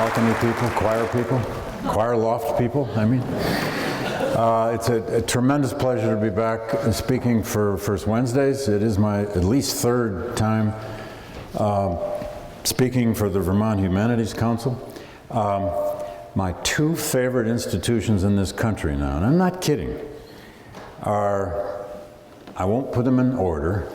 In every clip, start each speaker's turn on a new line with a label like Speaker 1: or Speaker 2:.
Speaker 1: balcony people, choir loft people, I mean. It's a tremendous pleasure to be back speaking for First Wednesdays. It is my at least third time speaking for the Vermont Humanities Council. My two favorite institutions in this country now, and I'm not kidding, are, I won't put them in order,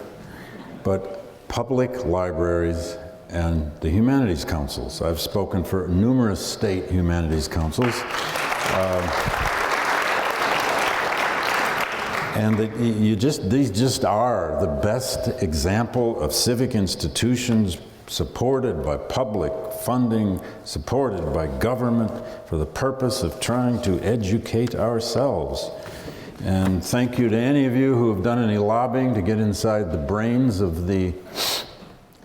Speaker 1: but public libraries and the humanities councils. I've spoken for numerous state humanities councils. And these just are the best example of civic institutions supported by public funding, supported by government for the purpose of trying to educate ourselves. And thank you to any of you who have done any lobbying to get inside the brains of the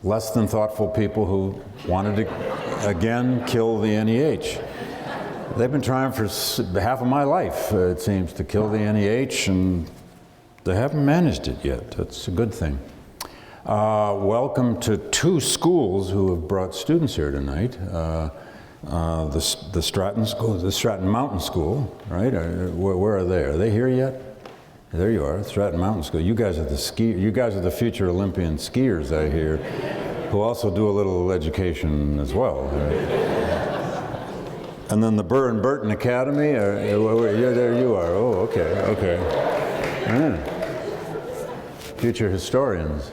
Speaker 1: less than thoughtful people who wanted to, again, kill the NEH. They've been trying for half of my life, it seems, to kill the NEH, and they haven't managed it yet. That's a good thing. Welcome to two schools who have brought students here tonight. The Stratton School, the Stratton Mountain School, right? Where are they? Are they here yet? There you are, Stratton Mountain School. You guys are the future Olympian skiers, I hear, who also do a little education as well. Right? And then the Burr and Burton Academy. Yeah, there you are. Oh, okay. Future historians.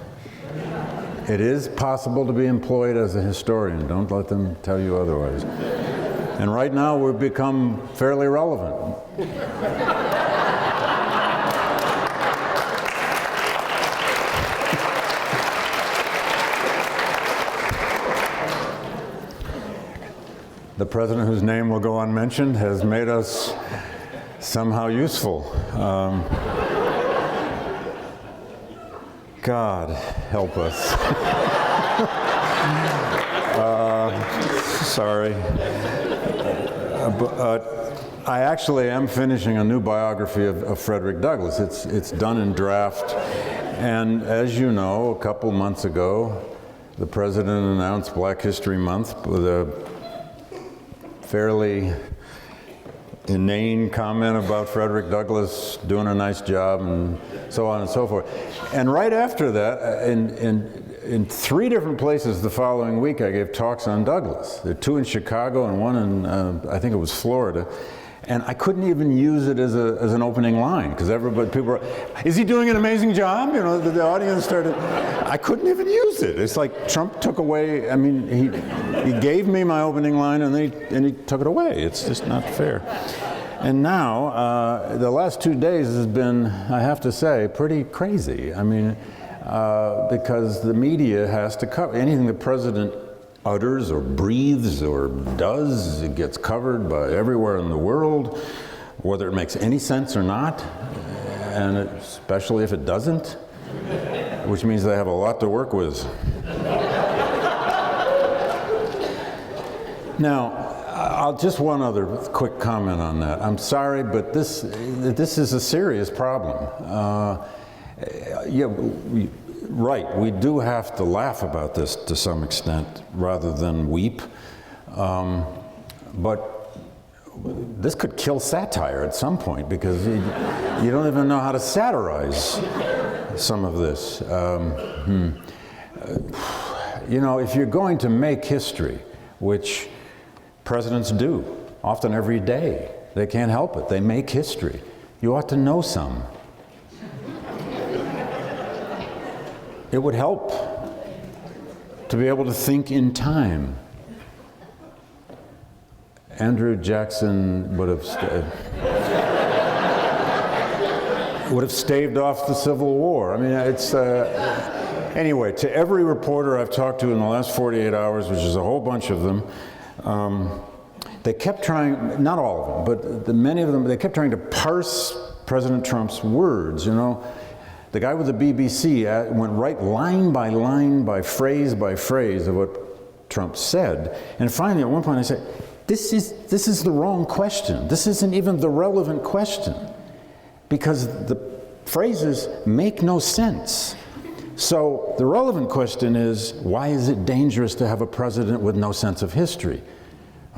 Speaker 1: It is possible to be employed as a historian. Don't let them tell you otherwise. And right now we've become fairly relevant. The president, whose name will go unmentioned, has made us somehow useful. God help us. Sorry. I actually am finishing a new biography of Frederick Douglass. It's done in draft. And as you know, a couple months ago, the president announced Black History Month with a fairly inane comment about Frederick Douglass doing a nice job and so on and so forth. And right after that, in three different places the following week, I gave talks on Douglass. There are two in Chicago and one in, I think it was Florida. And I couldn't even use it as an opening line, because people were, is he doing an amazing job? You know, the audience started, I couldn't even use it. It's like Trump took away, I mean, he gave me my opening line and he took it away. It's just not fair. And now, the last 2 days has been, I have to say, pretty crazy. I mean, because the media has to cover anything the president utters or breathes or does, it gets covered by everywhere in the world, whether it makes any sense or not, and especially if it doesn't, which means they have a lot to work with. Now, I'll just one other quick comment on that. I'm sorry, but this is a serious problem. Right, we do have to laugh about this to some extent rather than weep, but this could kill satire at some point, because you don't even know how to satirize some of this. You know, if you're going to make history, which presidents do, often every day, they can't help it, they make history, you ought to know some. It would help to be able to think in time. Andrew Jackson would have staved off the Civil War. I mean, it's anyway, to every reporter I've talked to in the last 48 hours, which is a whole bunch of them, they kept trying, not all of them, but many of them, they kept trying to parse President Trump's words, you know. The guy with the BBC went right line by phrase of what Trump said. And finally, at one point I said, this is the wrong question. This isn't even the relevant question, because the phrases make no sense. So the relevant question is, why is it dangerous to have a president with no sense of history?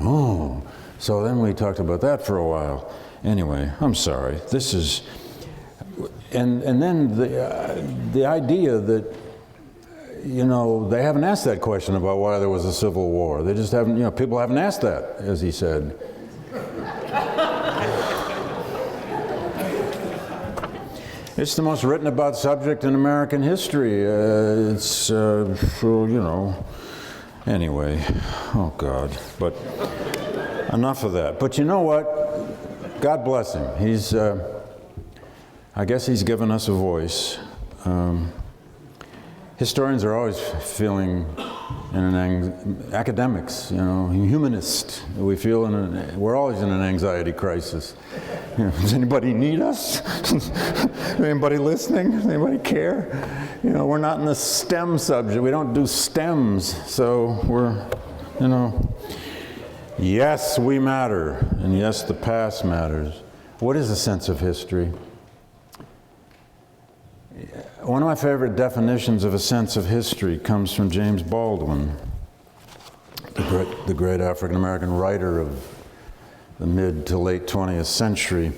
Speaker 1: Oh, so then we talked about that for a while. Anyway, I'm sorry. This is, and then the idea that, you know, they haven't asked that question about why there was a civil war. They just haven't, you know, people haven't asked that, as he said. It's the most written about subject in American history. It's, you know, anyway, oh God. But enough of that. But you know what? God bless him. He's, I guess he's given us a voice. Historians are always feeling academics, you know, humanist. We feel we're always in an anxiety crisis. You know, does anybody need us? Anybody listening? Does anybody care? You know, we're not in the STEM subject. We don't do STEMs, so we're, you know, yes, we matter, and yes, the past matters. What is a sense of history? One of my favorite definitions of a sense of history comes from James Baldwin, the great African-American writer of the mid to late 20th century.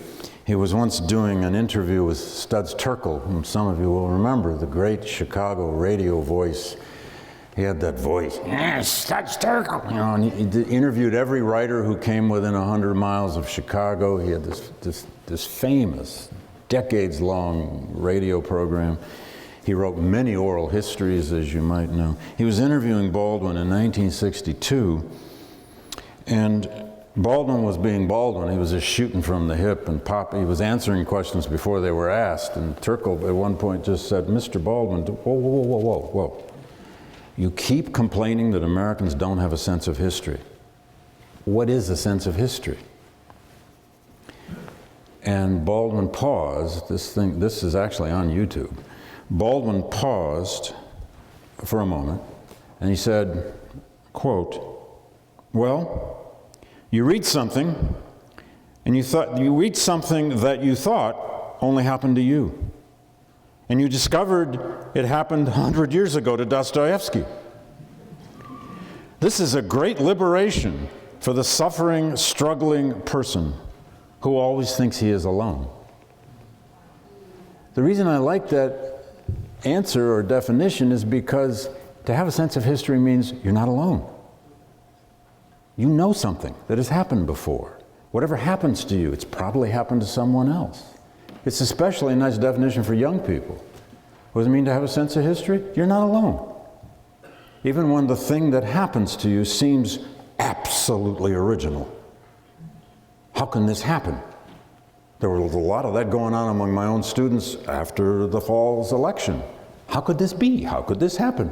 Speaker 1: He was once doing an interview with Studs Terkel, whom some of you will remember, the great Chicago radio voice. He had that voice, Studs Terkel, you know, and he interviewed every writer who came within 100 miles of Chicago. He had this famous, decades-long radio program. He wrote many oral histories, as you might know. He was interviewing Baldwin in 1962, and Baldwin was being Baldwin. He was just shooting from the hip and he was answering questions before they were asked, and Terkel at one point just said, Mr. Baldwin, whoa, whoa, whoa, whoa, whoa. You keep complaining that Americans don't have a sense of history. What is a sense of history? And Baldwin paused. This is actually on YouTube. Baldwin paused for a moment, and he said, quote, well, you read something, and you read something that you thought only happened to you. And you discovered it happened 100 years ago to Dostoevsky. This is a great liberation for the suffering, struggling person who always thinks he is alone. The reason I like that answer or definition is because to have a sense of history means you're not alone. You know something that has happened before. Whatever happens to you, it's probably happened to someone else. It's especially a nice definition for young people. What does it mean to have a sense of history? You're not alone. Even when the thing that happens to you seems absolutely original. How can this happen? There was a lot of that going on among my own students after the fall's election. How could this be? How could this happen?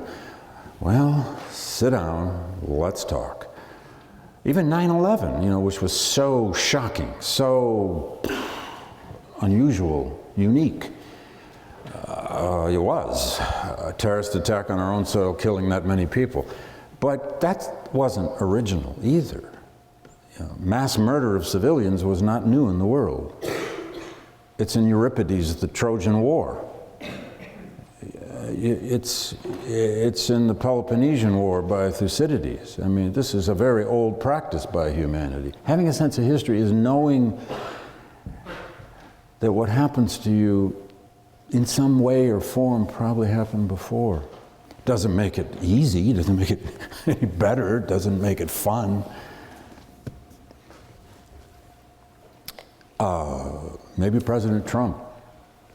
Speaker 1: Well, sit down, let's talk. Even 9/11, you know, which was so shocking, so unusual, unique. It was a terrorist attack on our own soil, killing that many people. But that wasn't original either. You know, mass murder of civilians was not new in the world. It's in Euripides' The Trojan War. It's in the Peloponnesian War by Thucydides. I mean, this is a very old practice by humanity. Having a sense of history is knowing that what happens to you in some way or form probably happened before. Doesn't make it easy, doesn't make it any better, doesn't make it fun. Maybe President Trump,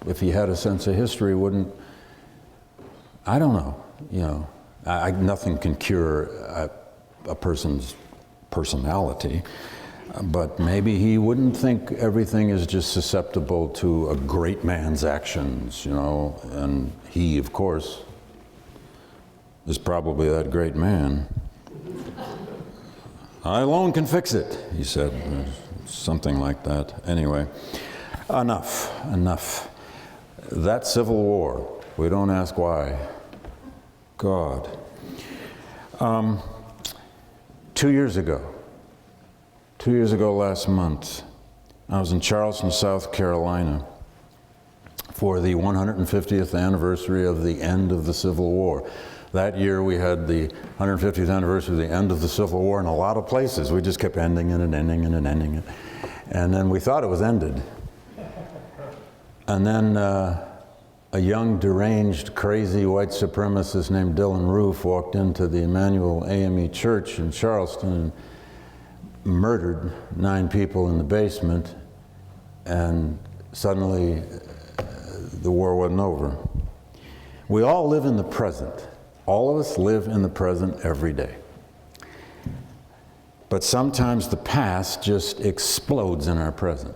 Speaker 1: if he had a sense of history, wouldn't, I don't know, you know, nothing can cure a person's personality, but maybe he wouldn't think everything is just susceptible to a great man's actions, you know, and he, of course, is probably that great man. I alone can fix it, he said, something like that. Anyway, enough. That Civil War, we don't ask why. God. 2 years ago last month, I was in Charleston, South Carolina for the 150th anniversary of the end of the Civil War. That year we had the 150th anniversary of the end of the Civil War in a lot of places. We just kept ending it and ending it and ending it. And then we thought it was ended. And then a young, deranged, crazy white supremacist named Dylan Roof walked into the Emmanuel AME Church in Charleston and murdered 9 people in the basement, and suddenly the war wasn't over. We all live in the present. All of us live in the present every day. But sometimes the past just explodes in our present.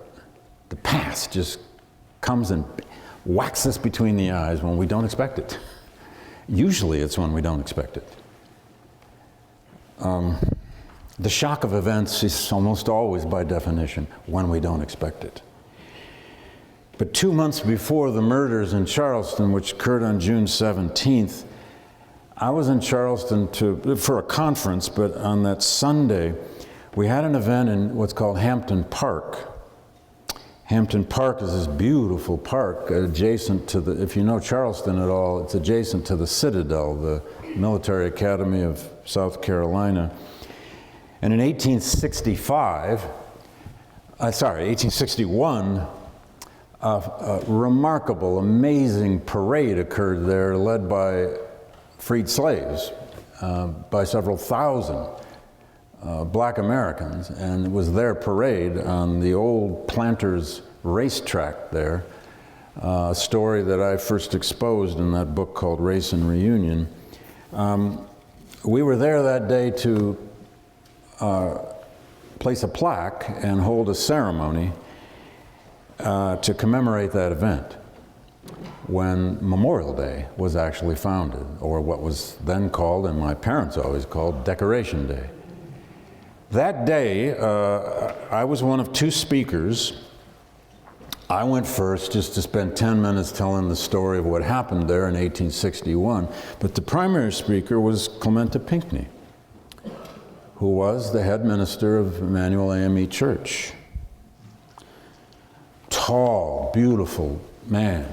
Speaker 1: The past just comes and whacks us between the eyes when we don't expect it. Usually it's when we don't expect it. The shock of events is almost always, by definition, when we don't expect it. But 2 months before the murders in Charleston, which occurred on June 17th, I was in Charleston for a conference, but on that Sunday, we had an event in what's called Hampton Park. Hampton Park is this beautiful park adjacent to if you know Charleston at all, it's adjacent to the Citadel, the military academy of South Carolina. And in 1861, a remarkable, amazing parade occurred there led by freed slaves, by several thousand black Americans, and it was their parade on the old Planters racetrack there, a story that I first exposed in that book called Race and Reunion. We were there that day to place a plaque and hold a ceremony to commemorate that event, when Memorial Day was actually founded, or what was then called, and my parents always called, Decoration Day. That day, I was one of 2 speakers. I went first just to spend 10 minutes telling the story of what happened there in 1861, but the primary speaker was Clementa Pinckney, who was the head minister of Emmanuel AME Church. Tall, beautiful man.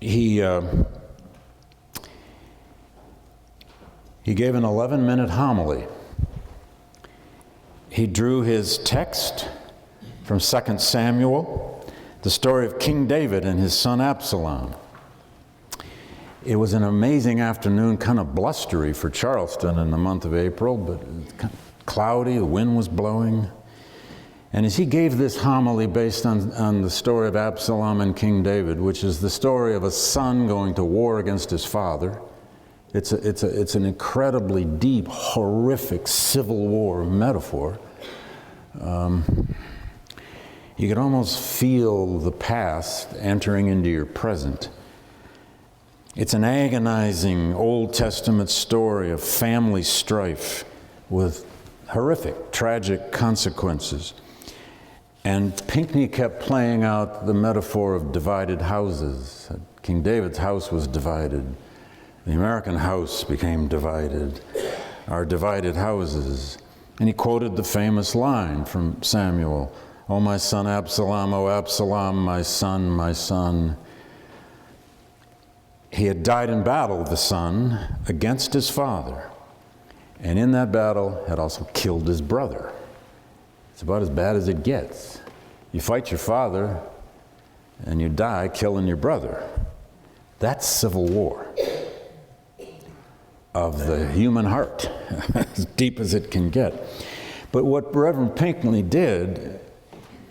Speaker 1: He gave an 11-minute homily. He drew his text from 2 Samuel, the story of King David and his son Absalom. It was an amazing afternoon, kind of blustery for Charleston in the month of April, but kind of cloudy, the wind was blowing. And as he gave this homily based on the story of Absalom and King David, which is the story of a son going to war against his father, it's an incredibly deep, horrific Civil War metaphor. You can almost feel the past entering into your present. It's an agonizing Old Testament story of family strife with horrific, tragic consequences. And Pinckney kept playing out the metaphor of divided houses. King David's house was divided. The American house became divided. Our divided houses. And he quoted the famous line from Samuel, "O my son Absalom, O Absalom, my son, my son." He had died in battle, the son, against his father. And in that battle had also killed his brother. It's about as bad as it gets. You fight your father and you die killing your brother. That's civil war of the human heart, as deep as it can get. But what Reverend Pinckney did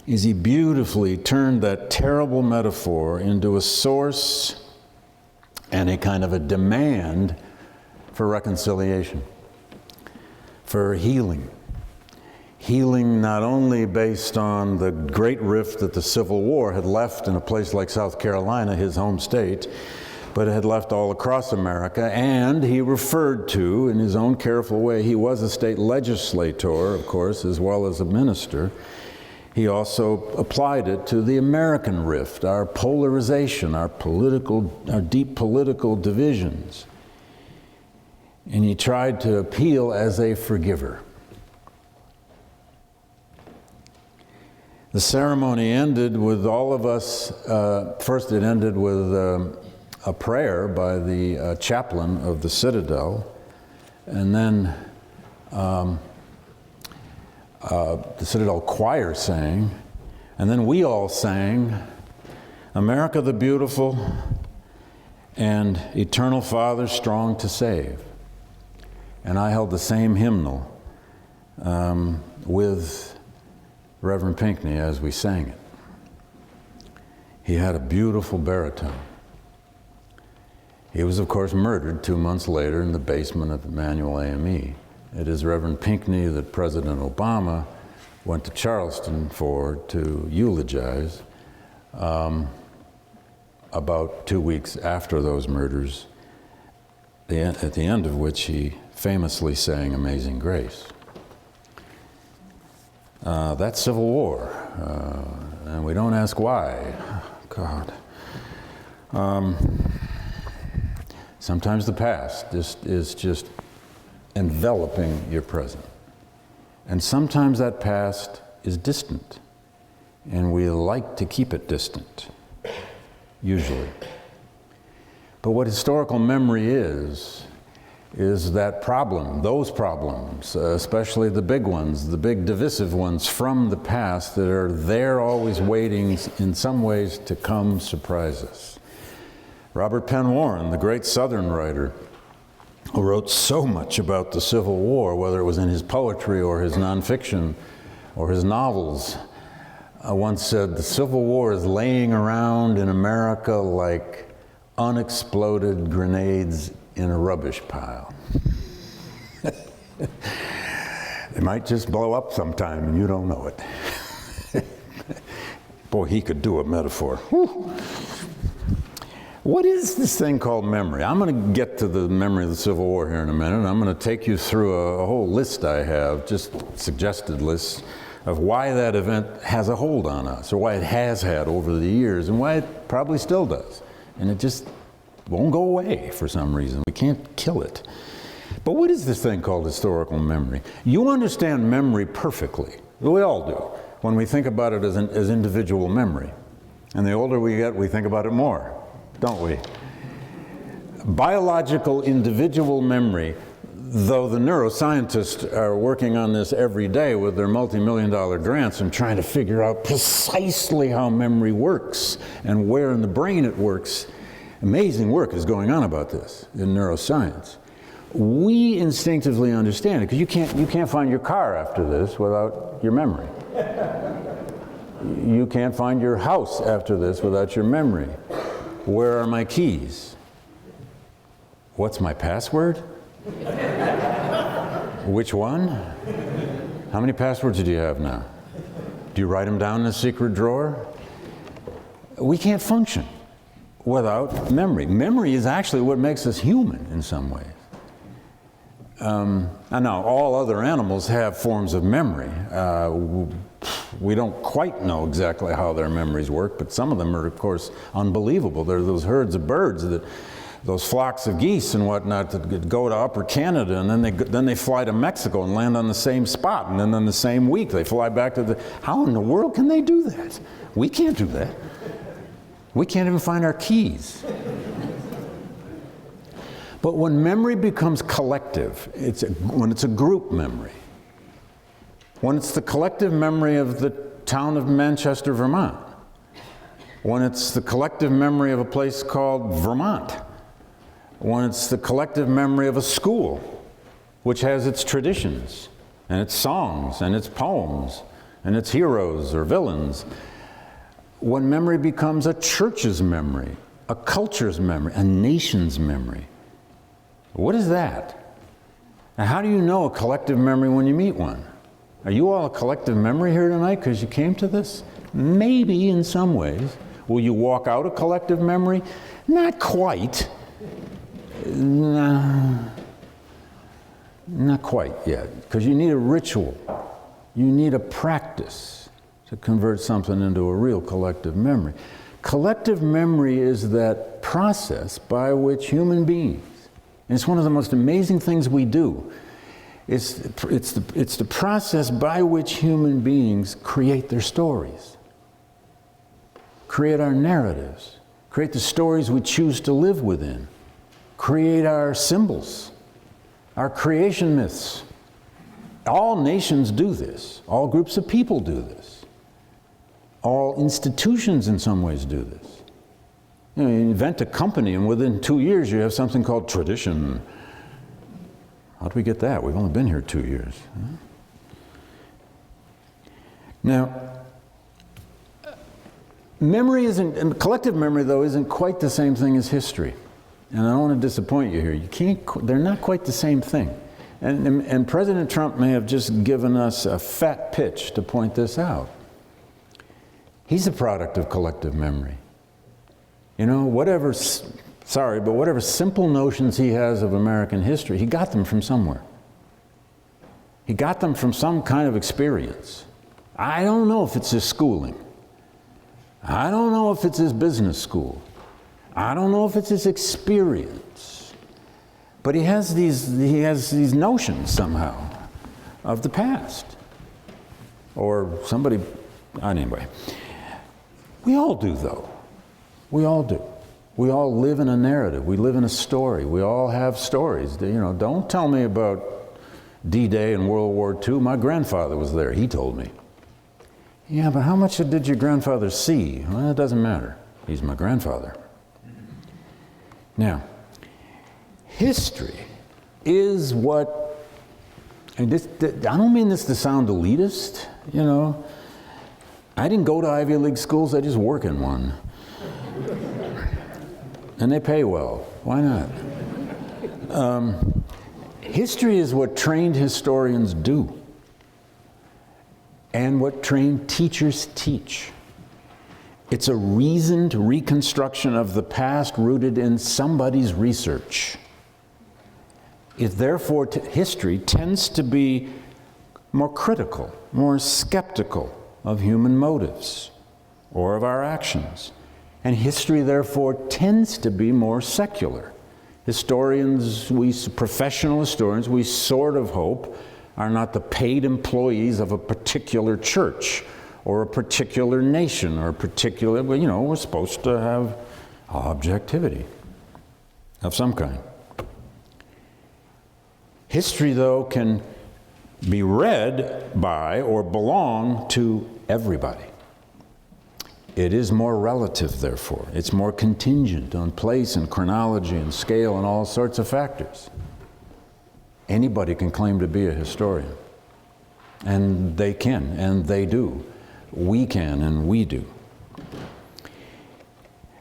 Speaker 1: is he beautifully turned that terrible metaphor into a source and a kind of a demand for reconciliation, for healing. Healing not only based on the great rift that the Civil War had left in a place like South Carolina, his home state, but it had left all across America, and he referred to, in his own careful way, he was a state legislator, of course, as well as a minister. He also applied it to the American rift, our polarization, our deep political divisions. And he tried to appeal as a forgiver. The ceremony ended with all of us, first it ended with a prayer by the chaplain of the Citadel, and then the Citadel choir sang, and then we all sang, "America the Beautiful," and "Eternal Father, Strong to Save." And I held the same hymnal with Reverend Pinckney as we sang it. He had a beautiful baritone. He was, of course, murdered 2 months later in the basement of Emanuel AME. It is Reverend Pinckney that President Obama went to Charleston for to eulogize about 2 weeks after those murders, at the end of which he famously sang Amazing Grace. That's Civil War, and we don't ask why. God. Sometimes the past is just enveloping your present. And sometimes that past is distant, and we like to keep it distant, usually. But what historical memory is that problem, those problems, especially the big ones, the big divisive ones from the past that are there always waiting in some ways to come surprise us. Robert Penn Warren, the great Southern writer, who wrote so much about the Civil War, whether it was in his poetry or his nonfiction or his novels, once said, "The Civil War is laying around in America like unexploded grenades in a rubbish pile." They might just blow up sometime and you don't know it. Boy, he could do a metaphor. Whew. What is this thing called memory? I'm going to get to the memory of the Civil War here in a minute. I'm going to take you through a whole list I have, just suggested lists, of why that event has a hold on us, or why it has had over the years, and why it probably still does. And it just won't go away for some reason. We can't kill it. But what is this thing called historical memory? You understand memory perfectly. We all do, when we think about it as individual memory. And the older we get, we think about it more, don't we? Biological individual memory, though the neuroscientists are working on this every day with their multi-million-dollar grants and trying to figure out precisely how memory works and where in the brain it works, amazing work is going on about this in neuroscience. We instinctively understand it, because you can't find your car after this without your memory. You can't find your house after this without your memory. Where are my keys? What's my password? Which one? How many passwords do you have now? Do you write them down in a secret drawer? We can't function without memory. Memory is actually what makes us human in some ways. And now, all other animals have forms of memory. We don't quite know exactly how their memories work, but some of them are, of course, unbelievable. There are those herds of birds, those flocks of geese and whatnot that go to Upper Canada, and then they fly to Mexico and land on the same spot, and then in the same week they fly back to How in the world can they do that? We can't do that. We can't even find our keys. But when memory becomes collective, when it's a group memory, when it's the collective memory of the town of Manchester, Vermont, when it's the collective memory of a place called Vermont, when it's the collective memory of a school, which has its traditions, and its songs, and its poems, and its heroes or villains, when memory becomes a church's memory, a culture's memory, a nation's memory. What is that? And how do you know a collective memory when you meet one? Are you all a collective memory here tonight because you came to this? Maybe in some ways. Will you walk out a collective memory? Not quite. Not quite yet, because you need a ritual. You need a practice to convert something into a real collective memory. Collective memory is that process by which human beings, and it's one of the most amazing things we do. It's the process by which human beings create their stories, create our narratives, create the stories we choose to live within, create our symbols, our creation myths. All nations do this. All groups of people do this. All institutions in some ways do this. You invent a company and within 2 years you have something called tradition. How do we get that? We've only been here 2 years. Now, collective memory though isn't quite the same thing as history. And I don't want to disappoint you here. They're not quite the same thing. And President Trump may have just given us a fat pitch to point this out. He's a product of collective memory. You know, whatever simple notions he has of American history, he got them from somewhere. He got them from some kind of experience. I don't know if it's his schooling. I don't know if it's his business school. I don't know if it's his experience. But he has these notions somehow of the past. Or somebody, anyway. We all do though. We all do. We all live in a narrative. We live in a story. We all have stories. You know, don't tell me about D-Day and World War II. My grandfather was there. He told me. Yeah, but how much did your grandfather see? Well, it doesn't matter. He's my grandfather. Now, history is what, and I don't mean this to sound elitist, you know. I didn't go to Ivy League schools, I just work in one. And they pay well. Why not? History is what trained historians do and what trained teachers teach. It's a reasoned reconstruction of the past rooted in somebody's research. Therefore, history tends to be more critical, more skeptical of human motives or of our actions. And history, therefore, tends to be more secular. Historians, professional historians, we sort of hope, are not the paid employees of a particular church or a particular nation or a particular, you know, we're supposed to have objectivity of some kind. History, though, can be read by or belong to everybody. It is more relative, therefore. It's more contingent on place and chronology and scale and all sorts of factors. Anybody can claim to be a historian. And they can, and they do. We can, and we do.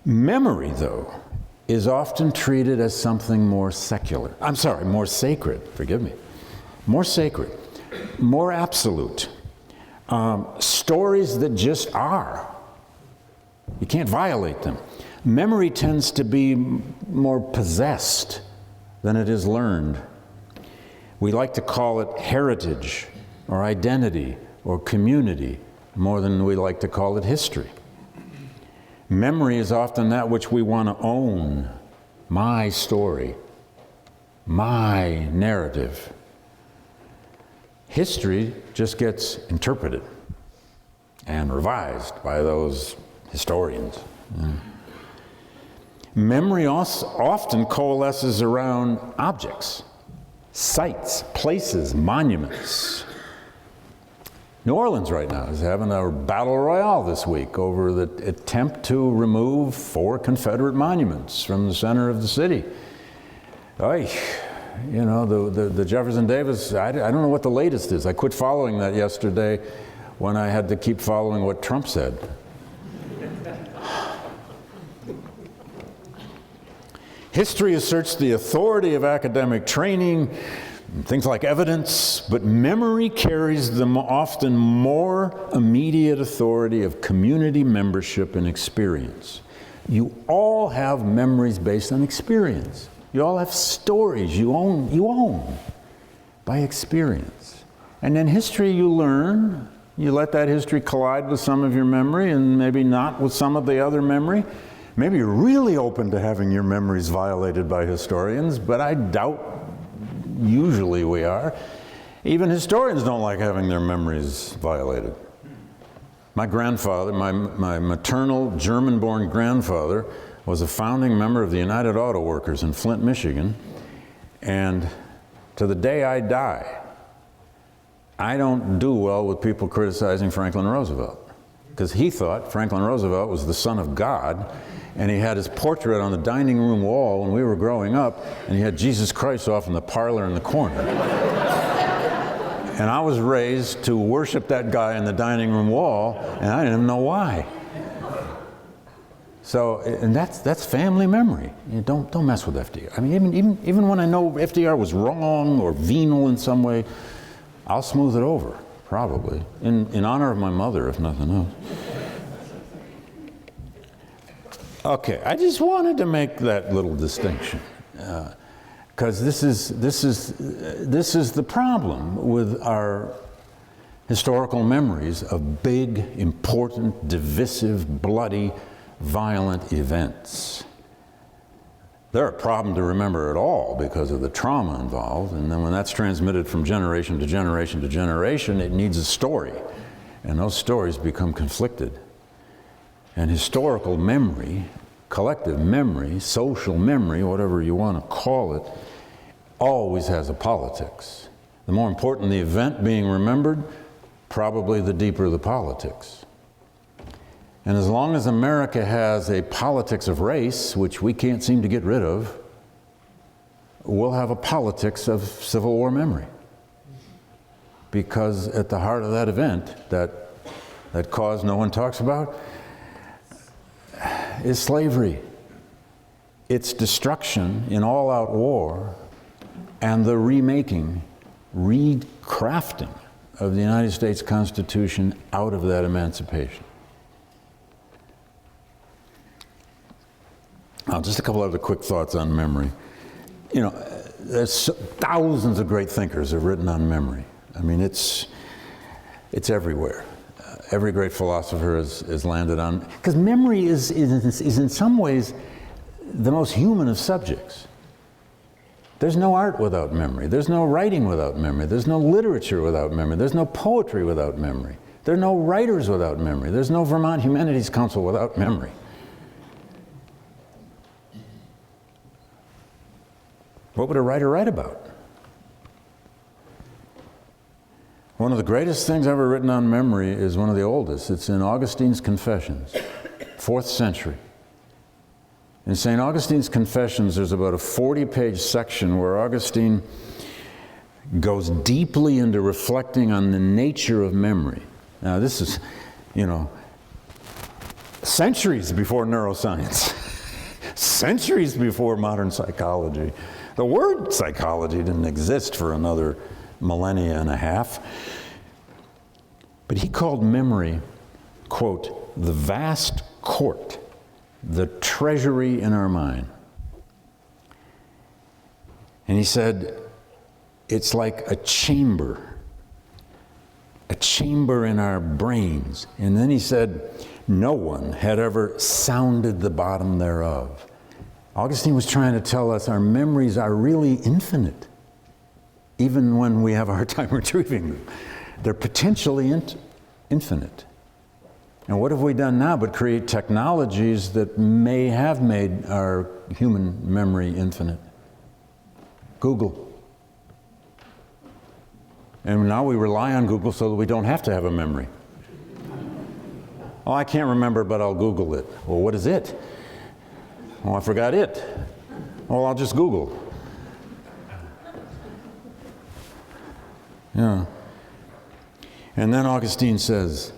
Speaker 1: Memory, though, is often treated as something more secular. I'm sorry, more sacred, forgive me. More sacred, more absolute. Stories that just are. You can't violate them. Memory tends to be more possessed than it is learned. We like to call it heritage or identity or community more than we like to call it history. Memory is often that which we want to own. My story, my narrative. History just gets interpreted and revised by those historians. Memory also often coalesces around objects, sites, places, monuments. New Orleans right now is having a battle royale this week over the attempt to remove 4 Confederate monuments from the center of the city. Oy, you know, the Jefferson Davis, I don't know what the latest is. I quit following that yesterday when I had to keep following what Trump said. History asserts the authority of academic training, things like evidence, but memory carries the often more immediate authority of community membership and experience. You all have memories based on experience. You all have stories you own by experience. And then history you learn, you let that history collide with some of your memory and maybe not with some of the other memory. Maybe you're really open to having your memories violated by historians, but I doubt usually we are. Even historians don't like having their memories violated. My grandfather, my maternal German-born grandfather, was a founding member of the United Auto Workers in Flint, Michigan, and to the day I die, I don't do well with people criticizing Franklin Roosevelt, because he thought Franklin Roosevelt was the son of God, and he had his portrait on the dining room wall when we were growing up, and he had Jesus Christ off in the parlor in the corner. And I was raised to worship that guy in the dining room wall, and I didn't even know why. So, and that's family memory. You don't mess with FDR. I mean, even when I know FDR was wrong or venal in some way, I'll smooth it over, probably, in honor of my mother, if nothing else. Okay, I just wanted to make that little distinction, because this is the problem with our historical memories of big, important, divisive, bloody, violent events. They're a problem to remember at all because of the trauma involved, and then when that's transmitted from generation to generation to generation, it needs a story, and those stories become conflicted. And historical memory, collective memory, social memory, whatever you want to call it, always has a politics. The more important the event being remembered, probably the deeper the politics. And as long as America has a politics of race, which we can't seem to get rid of, we'll have a politics of Civil War memory. Because at the heart of that event, that cause no one talks about, is slavery. Its destruction in all-out war and the remaking, recrafting of the United States Constitution out of that emancipation. Now, just a couple other quick thoughts on memory. You know, there's thousands of great thinkers have written on memory. I mean, it's everywhere. Every great philosopher has landed on, because memory is in some ways the most human of subjects. There's no art without memory. There's no writing without memory. There's no literature without memory. There's no poetry without memory. There are no writers without memory. There's no Vermont Humanities Council without memory. What would a writer write about? One of the greatest things ever written on memory is one of the oldest. It's in Augustine's Confessions, 4th century. In St. Augustine's Confessions, there's about a 40-page section where Augustine goes deeply into reflecting on the nature of memory. Now, this is, you know, centuries before neuroscience, centuries before modern psychology. The word psychology didn't exist for another millennia and a half. But he called memory, quote, the vast court, the treasury in our mind. And he said, it's like a chamber in our brains. And then he said, no one had ever sounded the bottom thereof. Augustine was trying to tell us our memories are really infinite, even when we have a hard time retrieving them. They're potentially infinite. And what have we done now but create technologies that may have made our human memory infinite? Google. And now we rely on Google so that we don't have to have a memory. Oh, I can't remember, but I'll Google it. Well, what is it? Oh, I forgot it. Well, I'll just Google. Yeah. And then Augustine says,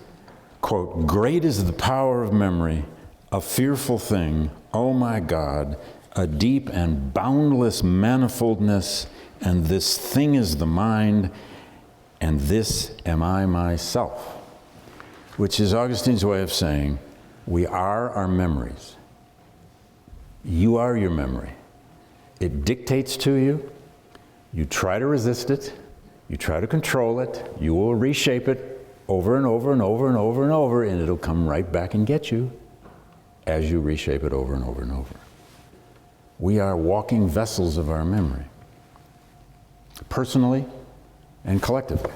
Speaker 1: quote, great is the power of memory, a fearful thing, oh my God, a deep and boundless manifoldness, and this thing is the mind, and this am I myself. Which is Augustine's way of saying, we are our memories. You are your memory. It dictates to you. You try to resist it. You try to control it. You will reshape it over and over and over and over and over, and it'll come right back and get you as you reshape it over and over and over. We are walking vessels of our memory, personally and collectively.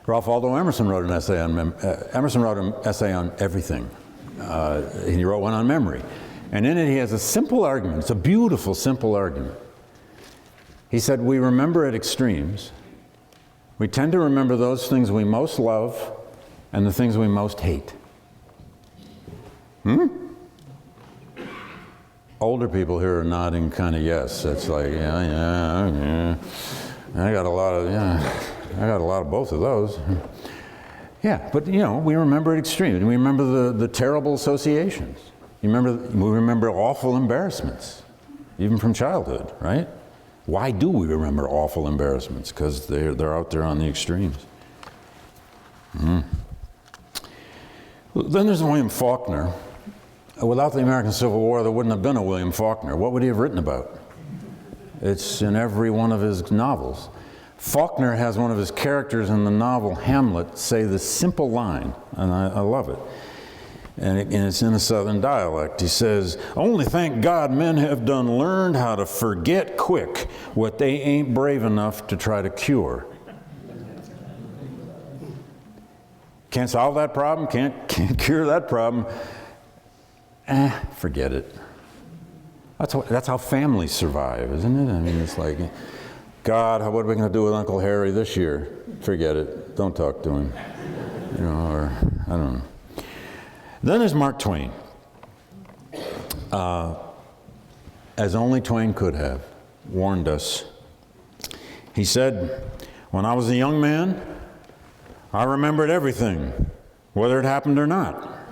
Speaker 1: Ralph Waldo Emerson wrote an essay on everything. He wrote one on memory. And in it he has a simple argument. It's a beautiful, simple argument. He said, we remember at extremes. We tend to remember those things we most love and the things we most hate. Older people here are nodding kind of yes. It's like, yeah. I got a lot of both of those. Yeah, but you know, we remember at extremes. We remember the terrible associations. We remember awful embarrassments, even from childhood, right? Why do we remember awful embarrassments? Because they're out there on the extremes. Then there's William Faulkner. Without the American Civil War, there wouldn't have been a William Faulkner. What would he have written about? It's in every one of his novels. Faulkner has one of his characters in the novel Hamlet say this simple line, and I love it. And it's in a Southern dialect. He says, only thank God men have done learned how to forget quick what they ain't brave enough to try to cure. Can't solve that problem, can't cure that problem. Forget it. That's how families survive, isn't it? I mean, it's like, God, what are we going to do with Uncle Harry this year? Forget it. Don't talk to him. You know, or I don't know. Then there's Mark Twain. As only Twain could have, warned us. He said, when I was a young man, I remembered everything, whether it happened or not.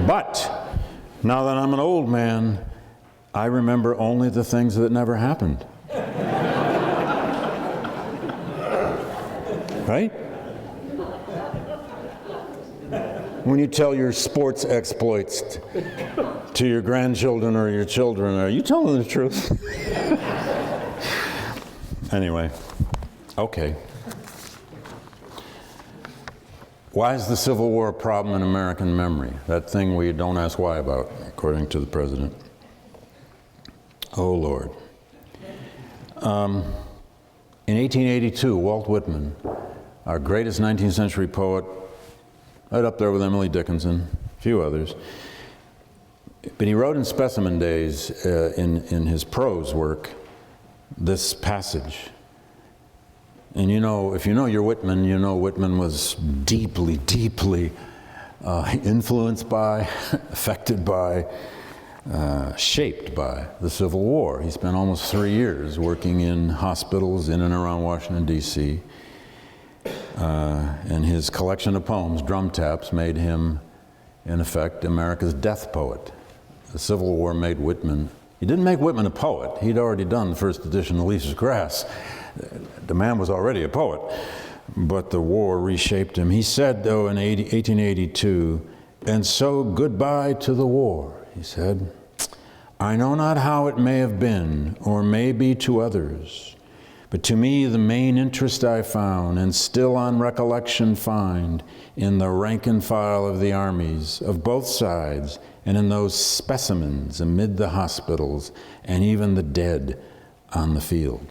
Speaker 1: But now that I'm an old man, I remember only the things that never happened. Right? When you tell your sports exploits to your grandchildren or your children, are you telling the truth? Anyway, okay. Why is the Civil War a problem in American memory? That thing we don't ask why about, according to the president. Oh, Lord. In 1882, Walt Whitman, our greatest 19th century poet, right up there with Emily Dickinson, a few others, but he wrote in Specimen Days, in his prose work, this passage. And you know, if you know your Whitman, you know Whitman was deeply, deeply influenced by, affected by, shaped by the Civil War. He spent almost 3 years working in hospitals in and around Washington, D.C. And his collection of poems, Drum Taps, made him, in effect, America's death poet. The Civil War made Whitman, he didn't make Whitman a poet. He'd already done the first edition of Lisa's Grass. The man was already a poet, but the war reshaped him. He said, though, in 1882, and so goodbye to the war, he said. I know not how it may have been, or may be to others, but to me the main interest I found, and still on recollection find, in the rank and file of the armies, of both sides, and in those specimens amid the hospitals, and even the dead on the field.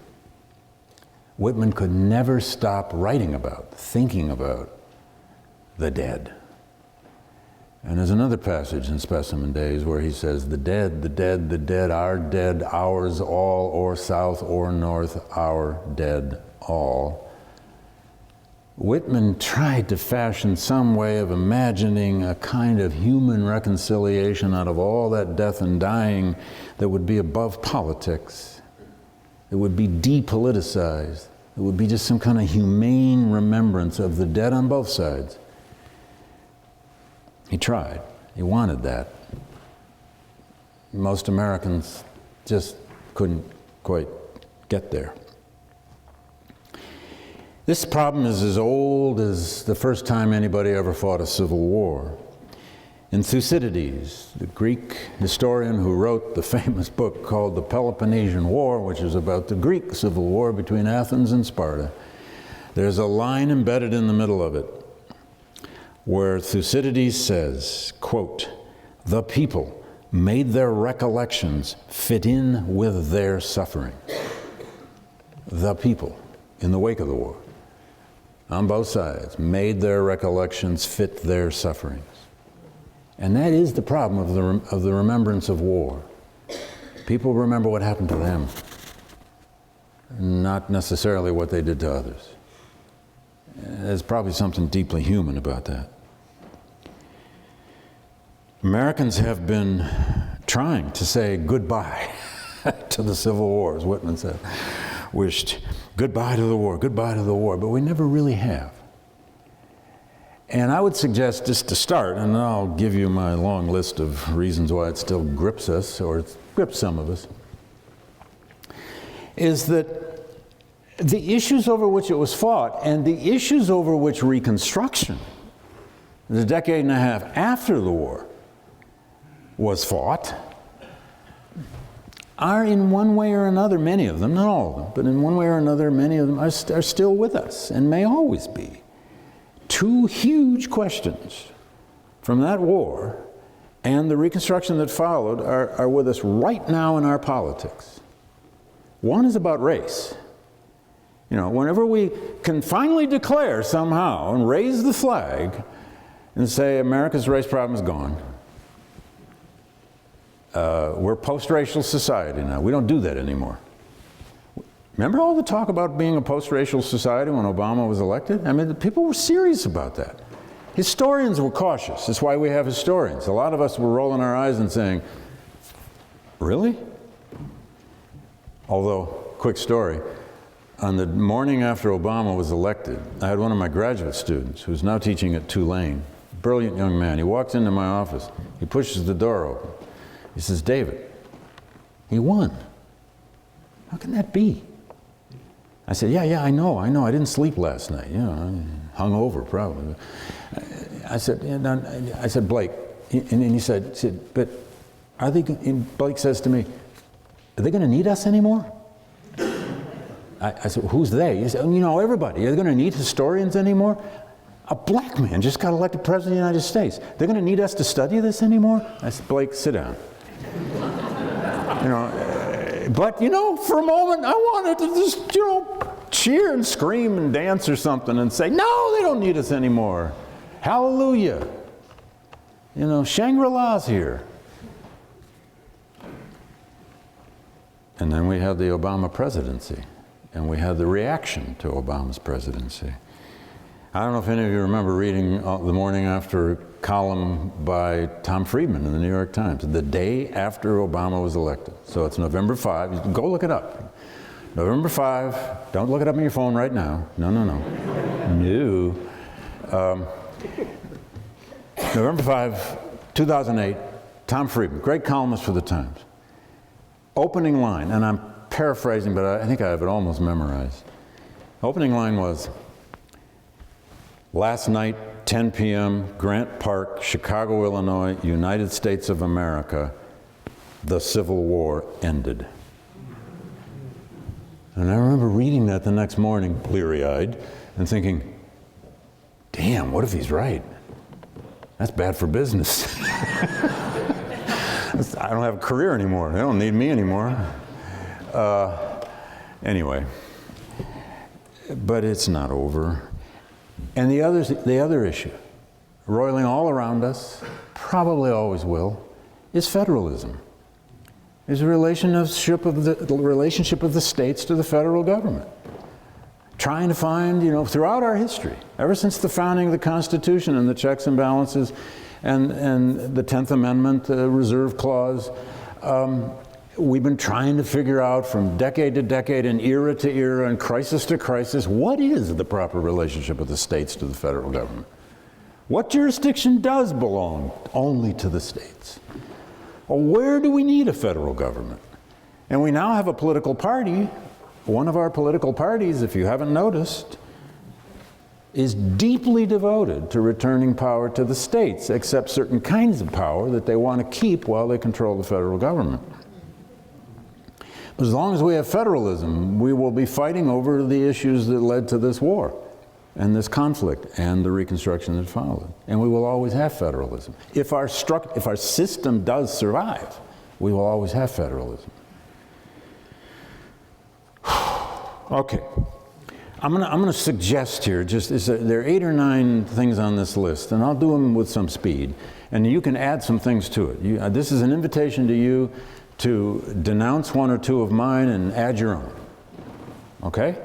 Speaker 1: Whitman could never stop writing about, thinking about the dead. And there's another passage in Specimen Days where he says, the dead, the dead, the dead, our dead, ours all, or south or north, our dead all. Whitman tried to fashion some way of imagining a kind of human reconciliation out of all that death and dying that would be above politics. It would be depoliticized. It would be just some kind of humane remembrance of the dead on both sides. He tried. He wanted that. Most Americans just couldn't quite get there. This problem is as old as the first time anybody ever fought a civil war. In Thucydides, the Greek historian who wrote the famous book called The Peloponnesian War, which is about the Greek civil war between Athens and Sparta, there's a line embedded in the middle of it where Thucydides says, quote, the people made their recollections fit in with their suffering. The people, in the wake of the war, on both sides, made their recollections fit their sufferings. And that is the problem of the remembrance of war. People remember what happened to them, not necessarily what they did to others. There's probably something deeply human about that. Americans have been trying to say goodbye to the Civil War, as Whitman said. Wished goodbye to the war, but we never really have. And I would suggest, just to start, and I'll give you my long list of reasons why it still grips us, or it grips some of us, is that the issues over which it was fought and the issues over which Reconstruction, the decade and a half after the war, was fought, are in one way or another, many of them, not all of them, but in one way or another, many of them are still with us and may always be. Two huge questions from that war and the Reconstruction that followed are with us right now in our politics. One is about race. You know, whenever we can finally declare somehow and raise the flag and say America's race problem is gone, we're a post-racial society now. We don't do that anymore. Remember all the talk about being a post-racial society when Obama was elected? I mean, the people were serious about that. Historians were cautious. That's why we have historians. A lot of us were rolling our eyes and saying, really? Although, quick story, on the morning after Obama was elected, I had one of my graduate students who's now teaching at Tulane, brilliant young man. He walks into my office. He pushes the door open. He says, David, he won. How can that be? I said, yeah, I know. I didn't sleep last night. You know, hung over probably. I said, Blake, and he said, but are they? And Blake says to me, are they going to need us anymore? I said, who's they? He said, you know, everybody. Are they going to need historians anymore? A black man just got elected president of the United States. They're going to need us to study this anymore? I said, Blake, sit down. You know. But, you know, for a moment, I wanted to just, you know, cheer and scream and dance or something and say, no, they don't need us anymore. Hallelujah. You know, Shangri-La's here. And then we had the Obama presidency, and we had the reaction to Obama's presidency. I don't know if any of you remember reading the morning after column by Tom Friedman in the New York Times, the day after Obama was elected. So it's November 5. Go look it up. November 5. Don't look it up on your phone right now. No. No. November 5, 2008, Tom Friedman, great columnist for the Times. Opening line, and I'm paraphrasing, but I think I have it almost memorized. Opening line was, last night, 10 p.m., Grant Park, Chicago, Illinois, United States of America, the Civil War ended. And I remember reading that the next morning, bleary-eyed, and thinking, damn, what if he's right? That's bad for business. I don't have a career anymore. They don't need me anymore. Anyway, but it's not over. And the other issue, roiling all around us, probably always will, is federalism. Is the relationship of the states to the federal government. Trying to find, you know, throughout our history, ever since the founding of the Constitution and the checks and balances and the 10th Amendment, Reserve Clause, we've been trying to figure out from decade to decade and era to era and crisis to crisis, what is the proper relationship of the states to the federal government? What jurisdiction does belong only to the states? Or where do we need a federal government? And we now have a political party. One of our political parties, if you haven't noticed, is deeply devoted to returning power to the states, except certain kinds of power that they want to keep while they control the federal government. As long as we have federalism, we will be fighting over the issues that led to this war and this conflict and the Reconstruction that followed. And we will always have federalism. If our system does survive, we will always have federalism. Okay. I'm gonna suggest here, there are 8 or 9 things on this list, and I'll do them with some speed, and you can add some things to it. This is an invitation to you to denounce 1 or 2 of mine and add your own, okay?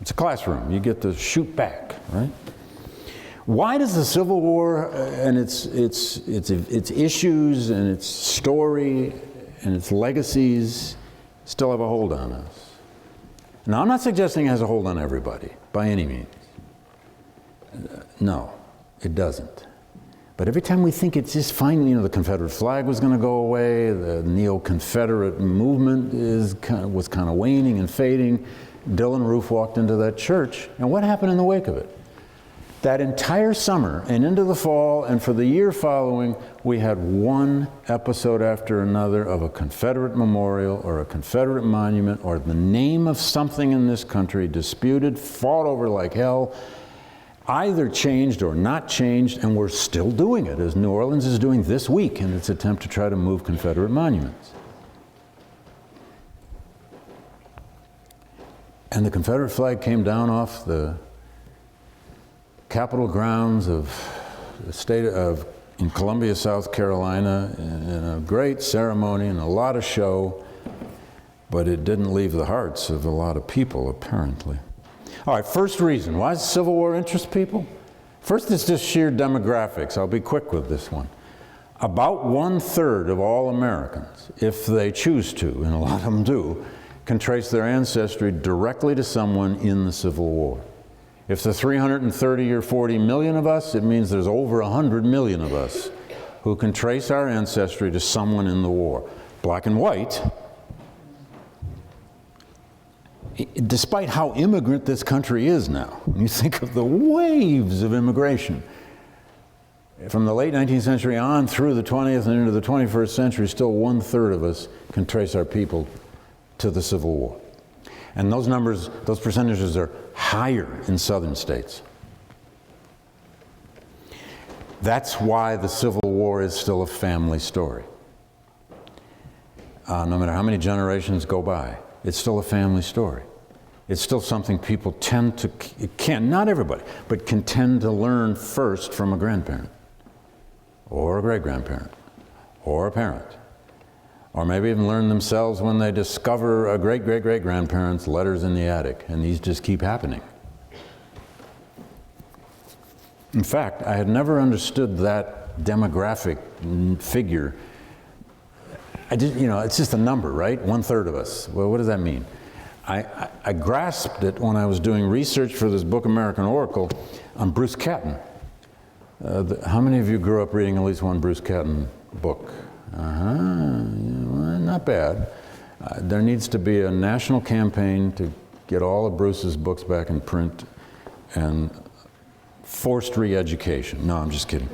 Speaker 1: It's a classroom, you get to shoot back, right? Why does the Civil War and its issues and its story and its legacies still have a hold on us? Now, I'm not suggesting it has a hold on everybody, by any means. No, it doesn't. But every time we think it's just finally, the Confederate flag was going to go away, the neo-Confederate movement was kind of waning and fading, Dylann Roof walked into that church, and what happened in the wake of it? That entire summer and into the fall and for the year following, we had one episode after another of a Confederate memorial or a Confederate monument or the name of something in this country disputed, fought over like hell, either changed or not changed, and we're still doing it, as New Orleans is doing this week in its attempt to try to move Confederate monuments. And the Confederate flag came down off the Capitol grounds of the state in Columbia, South Carolina, in a great ceremony and a lot of show, but it didn't leave the hearts of a lot of people, apparently. All right, first reason, why does the Civil War interest people? First, it's just sheer demographics. I'll be quick with this one. About 1/3 of all Americans, if they choose to, and a lot of them do, can trace their ancestry directly to someone in the Civil War. If there's 330 or 40 million of us, it means there's over 100 million of us who can trace our ancestry to someone in the war. Black and white, despite how immigrant this country is now. When you think of the waves of immigration, from the late 19th century on through the 20th and into the 21st century, still 1/3 of us can trace our people to the Civil War. And those numbers, those percentages are higher in southern states. That's why the Civil War is still a family story. No matter how many generations go by, it's still a family story. It's still something people not everybody, but can tend to learn first from a grandparent, or a great-grandparent, or a parent. Or maybe even learn themselves when they discover a great-great-great-grandparent's letters in the attic, and these just keep happening. In fact, I had never understood that demographic figure. It's just a number, right? 1/3 of us. Well, what does that mean? I grasped it when I was doing research for this book, American Oracle, on Bruce Catton. How many of you grew up reading at least one Bruce Catton book? Well, not bad. There needs to be a national campaign to get all of Bruce's books back in print and forced re-education. No, I'm just kidding.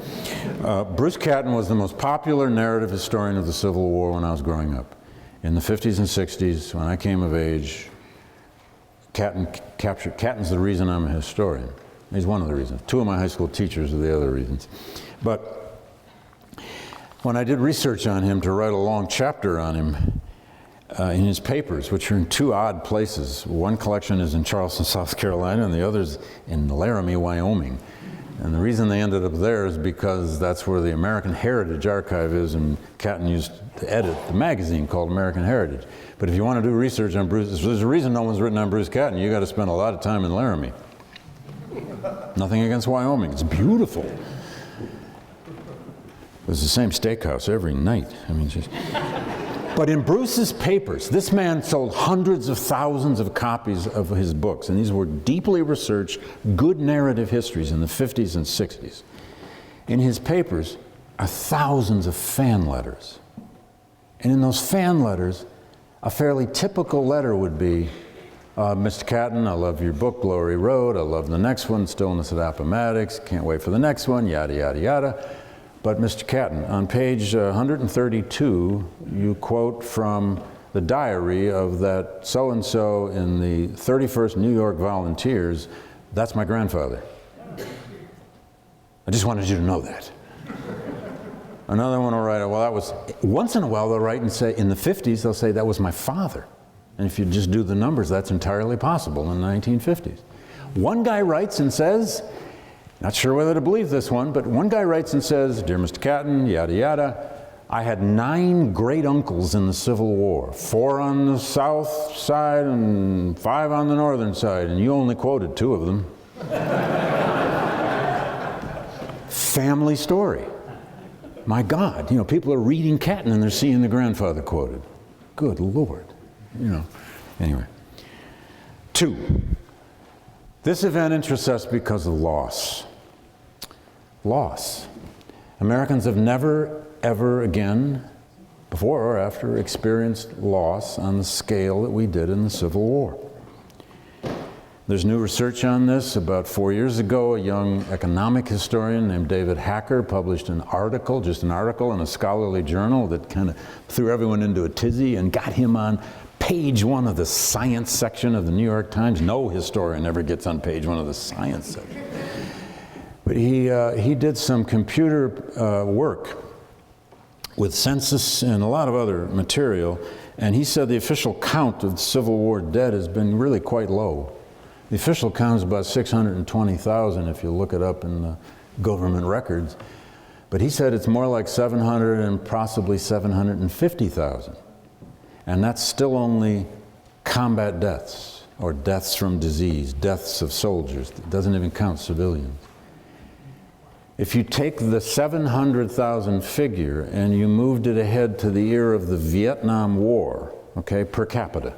Speaker 1: Bruce Catton was the most popular narrative historian of the Civil War when I was growing up. In the 50s and 60s, when I came of age, Catton's the reason I'm a historian. He's one of the reasons. 2 of my high school teachers are the other reasons. But when I did research on him to write a long chapter on him in his papers, which are in 2 odd places. One collection is in Charleston, South Carolina, and the other's in Laramie, Wyoming. And the reason they ended up there is because that's where the American Heritage Archive is, and Catton used to edit the magazine called American Heritage. But if you want to do research on Bruce, there's a reason no one's written on Bruce Catton. You got to spend a lot of time in Laramie. Nothing against Wyoming, it's beautiful. It was the same steakhouse every night. But in Bruce's papers, this man sold hundreds of thousands of copies of his books, and these were deeply researched, good narrative histories in the 50s and 60s. In his papers are thousands of fan letters. And in those fan letters, a fairly typical letter would be, Mr. Catton, I love your book, Glory Road. I love the next one, Stillness at Appomattox. Can't wait for the next one, yada, yada, yada. But Mr. Catton, on page 132, you quote from the diary of that so-and-so in the 31st New York Volunteers. That's my grandfather. I just wanted you to know that. Another one will write, well, that was, once in a while they'll write and say, in the 50s, they'll say, that was my father. And if you just do the numbers, that's entirely possible in the 1950s. One guy writes and says, not sure whether to believe this one, but one guy writes and says, "Dear Mr. Catton, yada yada, I had 9 great uncles in the Civil War, 4 on the south side and 5 on the northern side, and you only quoted 2 of them." Family story. My God, people are reading Catton and they're seeing the grandfather quoted. Good Lord, Anyway. 2, this event interests us because of loss. Loss. Americans have never, ever again, before or after, experienced loss on the scale that we did in the Civil War. There's new research on this. About 4 years ago, a young economic historian named David Hacker published an article in a scholarly journal that kind of threw everyone into a tizzy and got him on page 1 of the science section of the New York Times. No historian ever gets on page 1 of the science section. But he did some computer work with census and a lot of other material, and he said the official count of Civil War dead has been really quite low. The official count is about 620,000 if you look it up in the government records. But he said it's more like 700 and possibly 750,000. And that's still only combat deaths, or deaths from disease, deaths of soldiers. It doesn't even count civilians. If you take the 700,000 figure and you moved it ahead to the era of the Vietnam War, okay, per capita,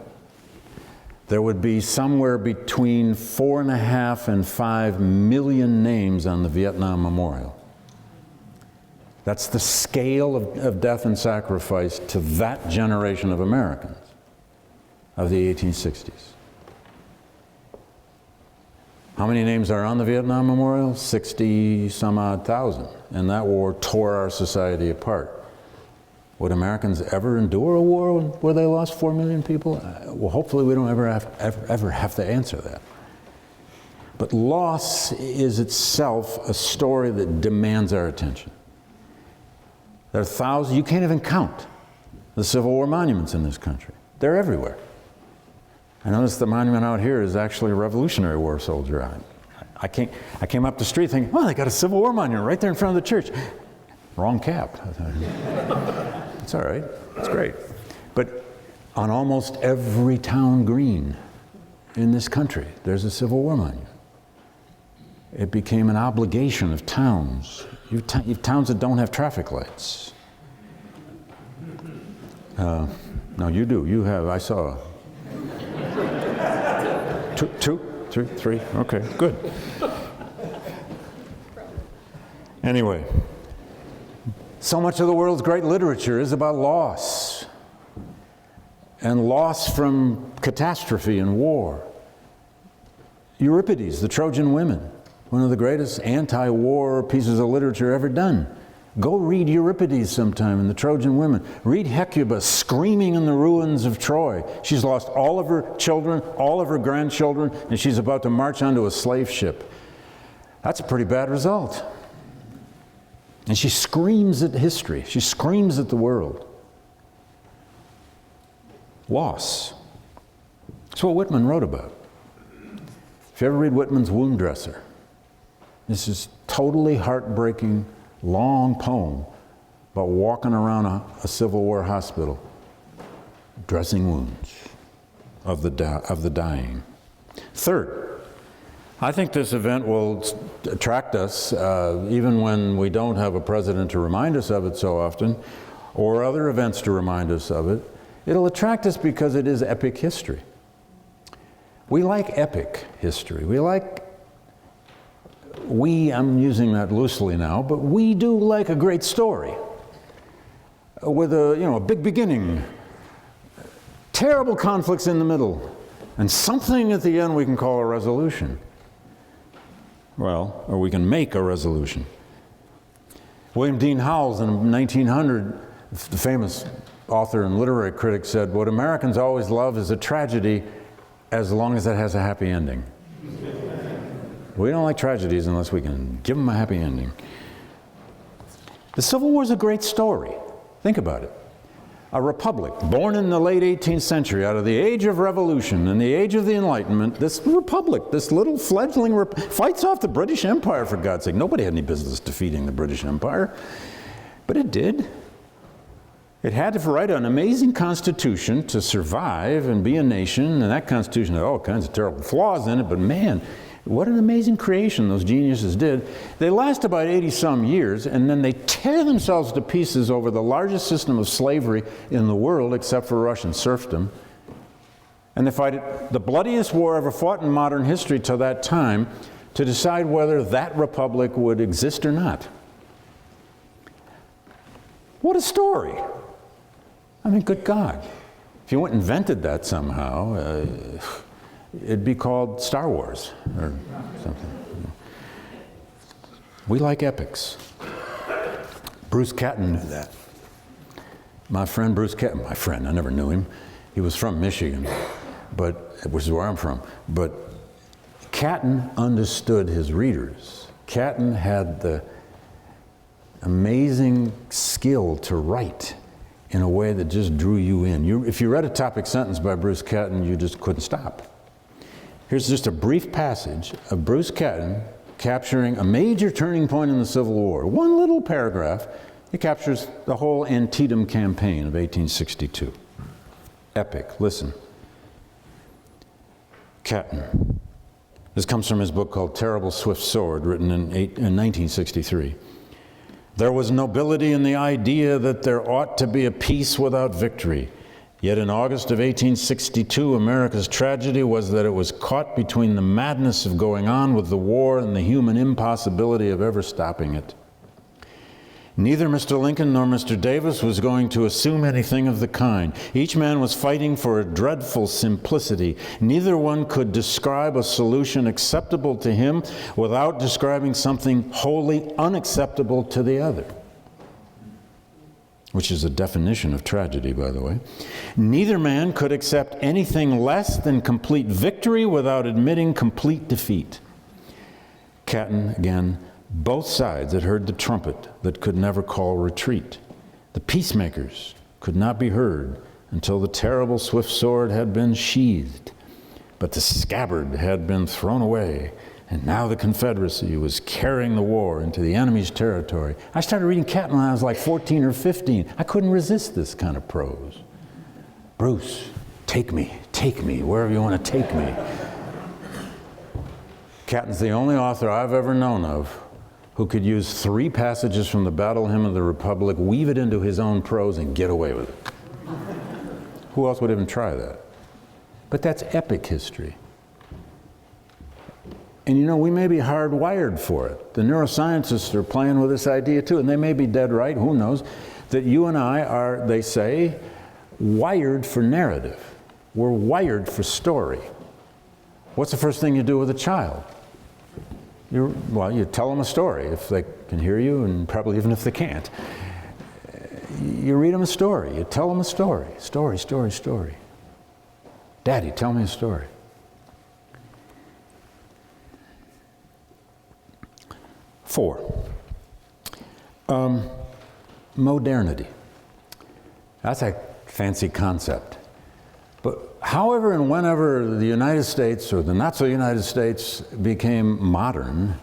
Speaker 1: there would be somewhere between 4.5 and 5 million names on the Vietnam Memorial. That's the scale of death and sacrifice to that generation of Americans of the 1860s. How many names are on the Vietnam Memorial? 60-some-odd thousand. And that war tore our society apart. Would Americans ever endure a war where they lost 4 million people? Well, hopefully we don't ever have to answer that. But loss is itself a story that demands our attention. There are thousands, you can't even count the Civil War monuments in this country. They're everywhere. I noticed the monument out here is actually a Revolutionary War soldier. I came up the street thinking, well, they got a Civil War monument right there in front of the church. Wrong cap. It's all right, it's great. But on almost every town green in this country, there's a Civil War monument. It became an obligation of towns. You have towns that don't have traffic lights. No, you do. You have. I saw. 2, 3. Okay, good. Anyway, so much of the world's great literature is about loss, and loss from catastrophe and war. Euripides, the Trojan Women, one of the greatest anti-war pieces of literature ever done. Go read Euripides sometime in the Trojan Women. Read Hecuba screaming in the ruins of Troy. She's lost all of her children, all of her grandchildren, and she's about to march onto a slave ship. That's a pretty bad result. And she screams at history. She screams at the world. Loss. That's what Whitman wrote about. If you ever read Whitman's Wound Dresser, this is totally heartbreaking, long poem about walking around a Civil War hospital, dressing wounds of the dying. Third, I think this event will attract us, even when we don't have a president to remind us of it so often, or other events to remind us of it. It'll attract us because it is epic history. We like epic history. I'm using that loosely now, but we do like a great story with a big beginning, terrible conflicts in the middle, and something at the end we can call a resolution. Well, or we can make a resolution. William Dean Howells in 1900, the famous author and literary critic, said, "What Americans always love is a tragedy as long as it has a happy ending." We don't like tragedies unless we can give them a happy ending. The Civil War is a great story. Think about it. a republic born in the late 18th century out of the age of revolution and the age of the Enlightenment, this republic, this little fledgling fights off the British Empire, for God's sake. Nobody had any business defeating the British Empire, but it did. It had to write an amazing constitution to survive and be a nation, and that constitution had all kinds of terrible flaws in it, but man, what an amazing creation those geniuses did. They last about 80-some years, and then they tear themselves to pieces over the largest system of slavery in the world, except for Russian serfdom. And they fight the bloodiest war ever fought in modern history till that time to decide whether that republic would exist or not. What a story. I mean, good God. If you invented that somehow, it'd be called Star Wars or something. We like epics. Bruce Catton knew that. My friend Bruce Catton, I never knew him. He was from Michigan, which is where I'm from. But Catton understood his readers. Catton had the amazing skill to write in a way that just drew you in. If you read a topic sentence by Bruce Catton, you just couldn't stop. Here's just a brief passage of Bruce Catton capturing a major turning point in the Civil War. One little paragraph, it captures the whole Antietam campaign of 1862. Epic, listen. Catton. This comes from his book called Terrible Swift Sword, written in 1963. There was nobility in the idea that there ought to be a peace without victory. Yet in August of 1862, America's tragedy was that it was caught between the madness of going on with the war and the human impossibility of ever stopping it. Neither Mr. Lincoln nor Mr. Davis was going to assume anything of the kind. Each man was fighting for a dreadful simplicity. Neither one could describe a solution acceptable to him without describing something wholly unacceptable to the other. Which is a definition of tragedy, by the way. Neither man could accept anything less than complete victory without admitting complete defeat. Catton, again, both sides had heard the trumpet that could never call retreat. The peacemakers could not be heard until the terrible swift sword had been sheathed. But the scabbard had been thrown away, and now the Confederacy was carrying the war into the enemy's territory. I started reading Catton when I was like 14 or 15. I couldn't resist this kind of prose. Bruce, take me, wherever you want to take me. Catton's the only author I've ever known of who could use 3 passages from the Battle Hymn of the Republic, weave it into his own prose, and get away with it. Who else would even try that? But that's epic history. And you know, we may be hardwired for it. The neuroscientists are playing with this idea too, and they may be dead right, who knows, that you and I are, they say, wired for narrative. We're wired for story. What's the first thing you do with a child? You tell them a story, if they can hear you, and probably even if they can't. You read them a story, you tell them a story. Story. Daddy, tell me a story. Four, modernity. That's a fancy concept. But however and whenever the United States or the not-so-United States became modern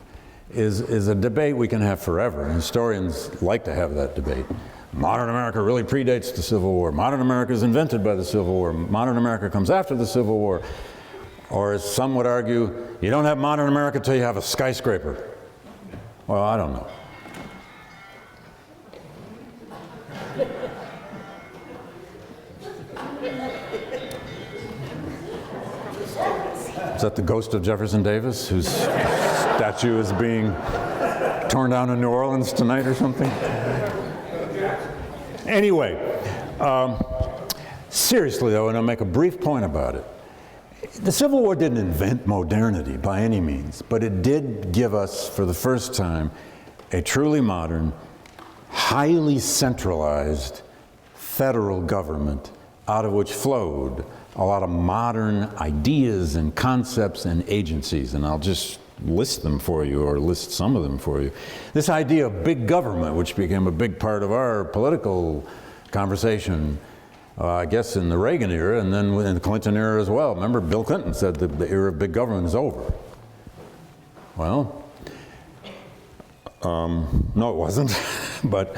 Speaker 1: is a debate we can have forever. And historians like to have that debate. Modern America really predates the Civil War. Modern America is invented by the Civil War. Modern America comes after the Civil War. Or as some would argue, you don't have modern America until you have a skyscraper. Well, I don't know. Is that the ghost of Jefferson Davis, whose statue is being torn down in New Orleans tonight or something? Anyway, seriously though, and I'll make a brief point about it. The Civil War didn't invent modernity by any means, but it did give us, for the first time, a truly modern, highly centralized federal government out of which flowed a lot of modern ideas and concepts and agencies, and I'll just list them for you, or list some of them for you. This idea of big government, which became a big part of our political conversation I guess in the Reagan era, and then in the Clinton era as well. Remember, Bill Clinton said the era of big government is over. Well, no, it wasn't. But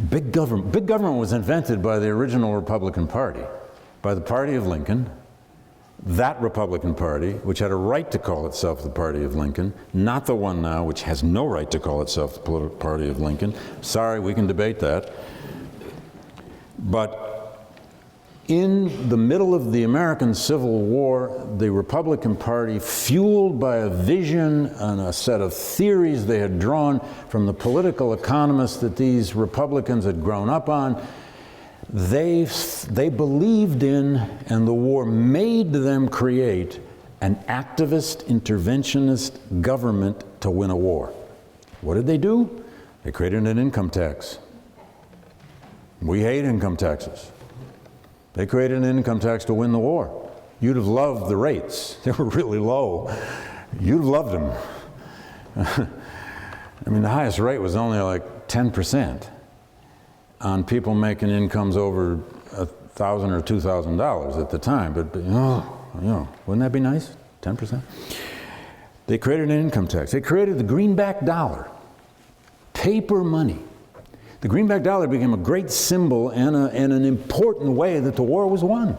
Speaker 1: big government was invented by the original Republican Party, by the party of Lincoln, that Republican Party, which had a right to call itself the party of Lincoln, not the one now, which has no right to call itself the party of Lincoln. Sorry, we can debate that. But in the middle of the American Civil War, the Republican Party, fueled by a vision and a set of theories they had drawn from the political economists that these Republicans had grown up on, they believed in, and the war made them create, an activist, interventionist government to win a war. What did they do? They created an income tax. We hate income taxes. They created an income tax to win the war. You'd have loved the rates. They were really low. You'd have loved them. I mean, the highest rate was only like 10% on people making incomes over $1,000 or $2,000 at the time. But wouldn't that be nice? 10%? They created an income tax. They created the greenback dollar, paper money. The greenback dollar became a great symbol and an important way that the war was won.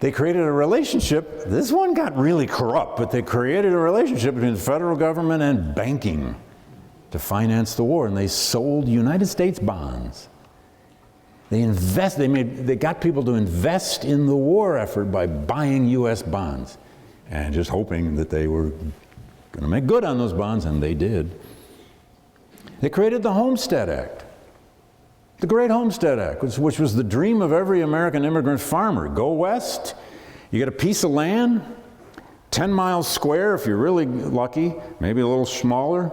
Speaker 1: They created a relationship. This one got really corrupt, but they created a relationship between the federal government and banking to finance the war, and they sold United States bonds. They got people to invest in the war effort by buying U.S. bonds and just hoping that they were going to make good on those bonds, and they did. They created the Homestead Act, the Great Homestead Act, which was the dream of every American immigrant farmer. Go west, you get a piece of land, 10 miles square if you're really lucky, maybe a little smaller.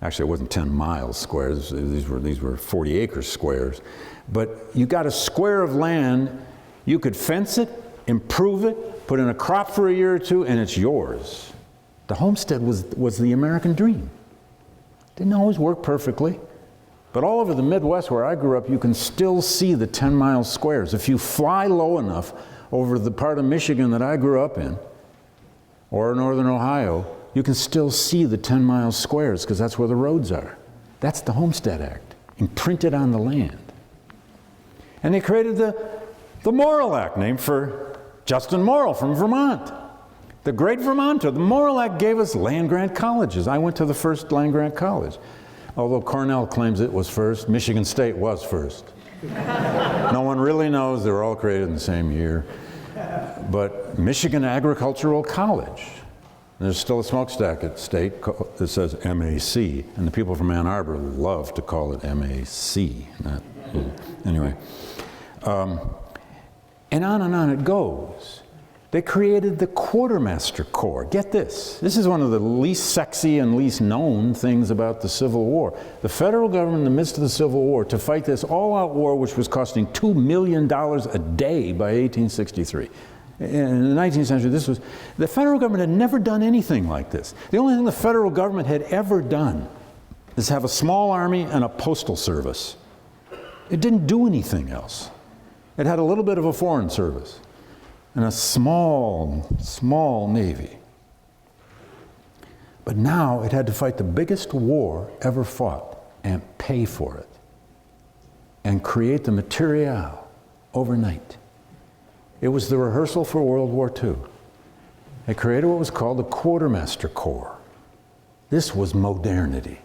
Speaker 1: Actually, it wasn't 10 miles squares, these were 40 acre squares. But you got a square of land, you could fence it, improve it, put in a crop for a year or two, and it's yours. The homestead was the American dream. Didn't always work perfectly, but all over the Midwest where I grew up, you can still see the 10-mile squares. If you fly low enough over the part of Michigan that I grew up in, or northern Ohio, you can still see the 10-mile squares because that's where the roads are. That's the Homestead Act, imprinted on the land. And they created the Morrill Act, named for Justin Morrill from Vermont. The great Vermonter. The Morrill Act gave us land-grant colleges. I went to the first land-grant college. Although Cornell claims it was first, Michigan State was first. No one really knows. They were all created in the same year. But Michigan Agricultural College. There's still a smokestack at State that says MAC, and the people from Ann Arbor love to call it MAC. Anyway. And on it goes. They created the Quartermaster Corps. Get this. This is one of the least sexy and least known things about the Civil War. The federal government in the midst of the Civil War to fight this all-out war, which was costing $2 million a day by 1863. In the 19th century, the federal government had never done anything like this. The only thing the federal government had ever done is have a small army and a postal service. It didn't do anything else. It had a little bit of a foreign service and a small navy. But now it had to fight the biggest war ever fought and pay for it and create the materiel overnight. It was the rehearsal for World War II. They created what was called the Quartermaster Corps. This was modernity.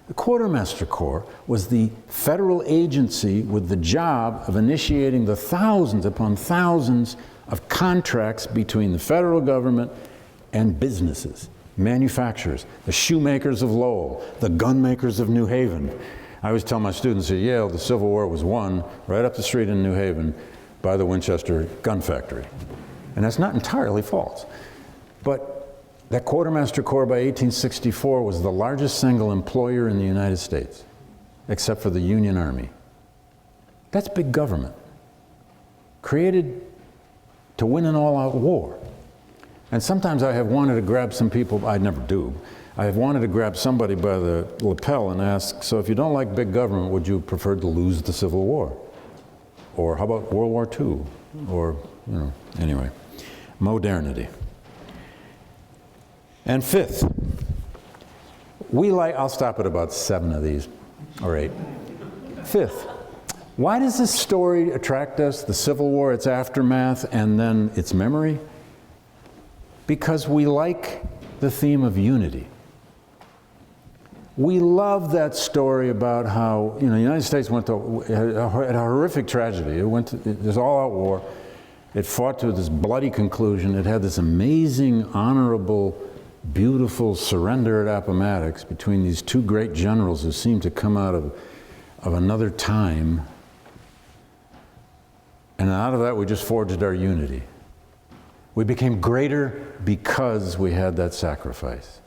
Speaker 1: The Quartermaster Corps was the federal agency with the job of initiating the thousands upon thousands of contracts between the federal government and businesses, manufacturers, the shoemakers of Lowell, the gun makers of New Haven. I always tell my students at Yale the Civil War was won right up the street in New Haven by the Winchester gun factory. And that's not entirely false. But that Quartermaster Corps by 1864 was the largest single employer in the United States, except for the Union Army. That's big government, created to win an all-out war. And sometimes I have wanted to grab some people, I never do, I have wanted to grab somebody by the lapel and ask, so if you don't like big government, would you prefer to lose the Civil War? Or how about World War II? Or, anyway, modernity. And fifth, I'll stop at about 7 of these, or 8. Fifth, why does this story attract us? The Civil War, its aftermath, and then its memory? Because we like the theme of unity. We love that story about how, the United States had a horrific tragedy. It went to this all-out war. It fought to this bloody conclusion. It had this amazing, honorable, beautiful surrender at Appomattox between these two great generals who seemed to come out of another time. And out of that, we just forged our unity. We became greater because we had that sacrifice.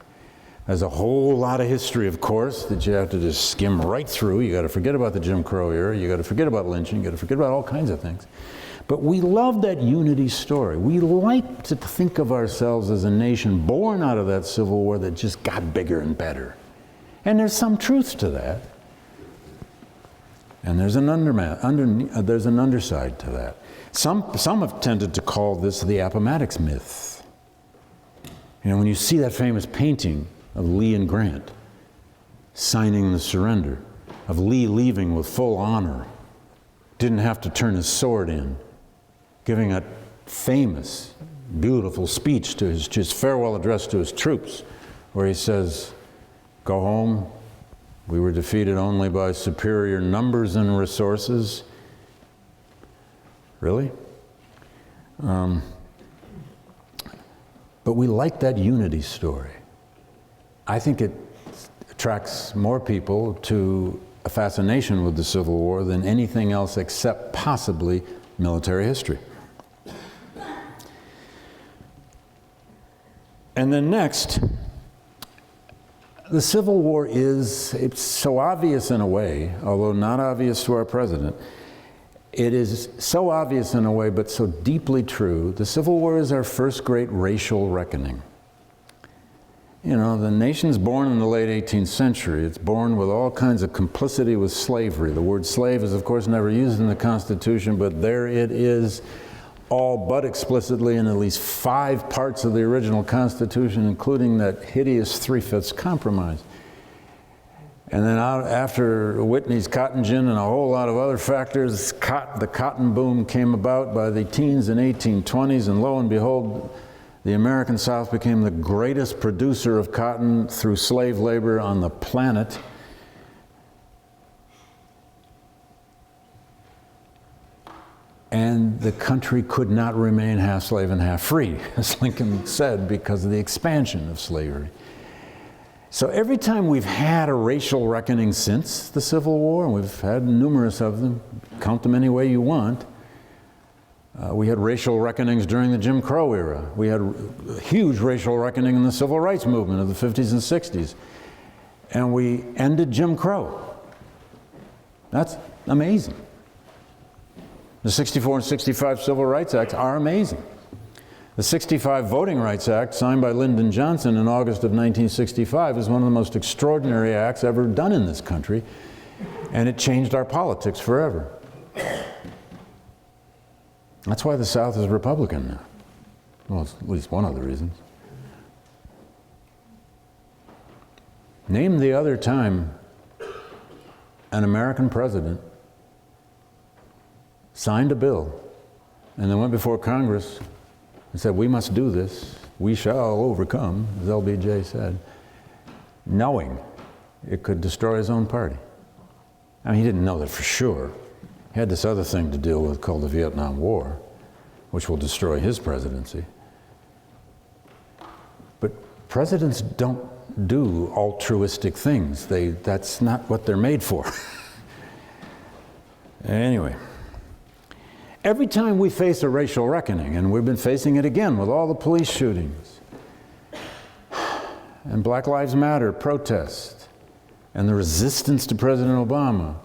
Speaker 1: There's a whole lot of history, of course, that you have to just skim right through. You got to forget about the Jim Crow era. You got to forget about lynching. You got to forget about all kinds of things. But we love that unity story. We like to think of ourselves as a nation born out of that Civil War that just got bigger and better. And there's some truth to that. And there's an underside to that. Some have tended to call this the Appomattox myth. When you see that famous painting of Lee and Grant signing the surrender, of Lee leaving with full honor, didn't have to turn his sword in, giving a famous, beautiful speech to his farewell address to his troops, where he says, "Go home. We were defeated only by superior numbers and resources." Really? But we like that unity story. I think it attracts more people to a fascination with the Civil War than anything else except possibly military history. And then next, the Civil War it's so obvious in a way, although not obvious to our president. It is so obvious in a way, but so deeply true. The Civil War is our first great racial reckoning. The nation's born in the late 18th century. It's born with all kinds of complicity with slavery. The word slave is, of course, never used in the Constitution, but there it is, all but explicitly in at least 5 parts of the original Constitution, including that hideous 3/5 compromise. And then after Whitney's cotton gin and a whole lot of other factors, the cotton boom came about by the teens and 1820s, and lo and behold, the American South became the greatest producer of cotton through slave labor on the planet. And the country could not remain half slave and half free, as Lincoln said, because of the expansion of slavery. So every time we've had a racial reckoning since the Civil War, and we've had numerous of them, count them any way you want, we had racial reckonings during the Jim Crow era. We had a huge racial reckoning in the Civil Rights Movement of the 50s and 60s. And we ended Jim Crow. That's amazing. The 64 and 65 Civil Rights Acts are amazing. The 65 Voting Rights Act, signed by Lyndon Johnson in August of 1965, is one of the most extraordinary acts ever done in this country, and it changed our politics forever. That's why the South is Republican now. Well, it's at least one of the reasons. Name the other time an American president signed a bill and then went before Congress and said, "We must do this, we shall overcome," as LBJ said, knowing it could destroy his own party. I mean, he didn't know that for sure. He had this other thing to deal with called the Vietnam War, which will destroy his presidency. But presidents don't do altruistic things. That's not what they're made for. Anyway, every time we face a racial reckoning, and we've been facing it again with all the police shootings, and Black Lives Matter protests, and the resistance to President Obama,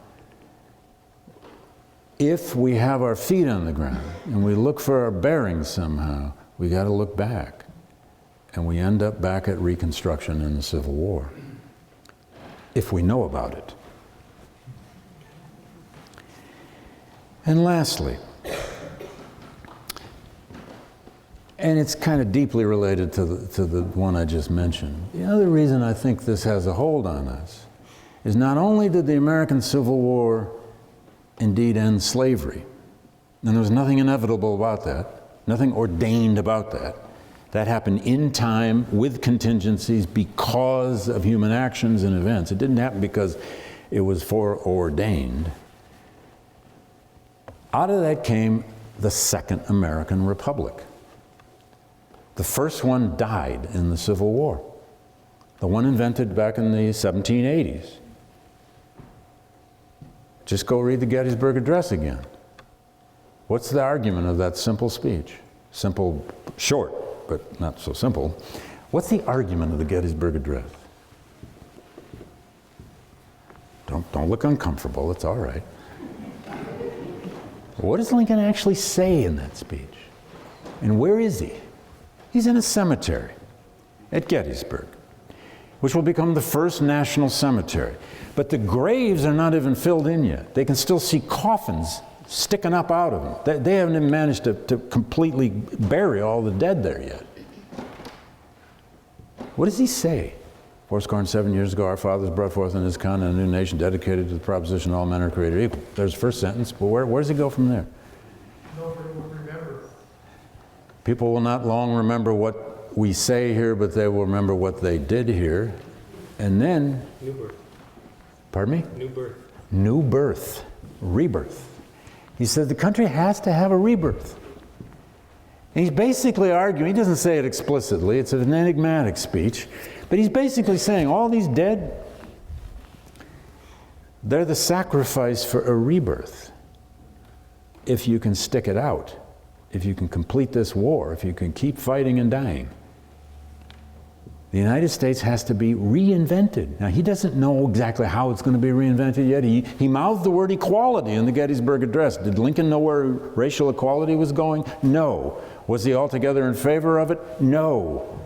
Speaker 1: if we have our feet on the ground and we look for our bearings somehow, we got to look back. And we end up back at Reconstruction and the Civil War, if we know about it. And lastly, and it's kind of deeply related to the one I just mentioned, the other reason I think this has a hold on us is not only did the American Civil War indeed end slavery, and there was nothing inevitable about that, nothing ordained about that. That happened in time with contingencies because of human actions and events. It didn't happen because it was foreordained. Out of that came the Second American Republic. The first one died in the Civil War, the one invented back in the 1780s. Just go read the Gettysburg Address again. What's the argument of that simple speech? Simple, short, but not so simple. What's the argument of the Gettysburg Address? Don't look uncomfortable, it's all right. What does Lincoln actually say in that speech? And where is he? He's in a cemetery at Gettysburg, which will become the first national cemetery. But the graves are not even filled in yet. They can still see coffins sticking up out of them. They haven't even managed to completely bury all the dead there yet. What does he say? 7 years ago, our fathers brought forth in this continent a new nation dedicated to the proposition all men are created equal. There's the first sentence, but where does he go from there?
Speaker 2: Nobody will remember.
Speaker 1: People will not long remember what we say here, but they will remember what they did here. And then...
Speaker 2: New birth.
Speaker 1: Pardon me?
Speaker 2: New birth.
Speaker 1: New birth. Rebirth. He said the country has to have a rebirth. And he's basically arguing, he doesn't say it explicitly, it's an enigmatic speech, but he's basically saying all these dead, they're the sacrifice for a rebirth. If you can stick it out, if you can complete this war, if you can keep fighting and dying, the United States has to be reinvented. Now, he doesn't know exactly how it's going to be reinvented yet. He mouthed the word equality in the Gettysburg Address. Did Lincoln know where racial equality was going? No. Was he altogether in favor of it? No.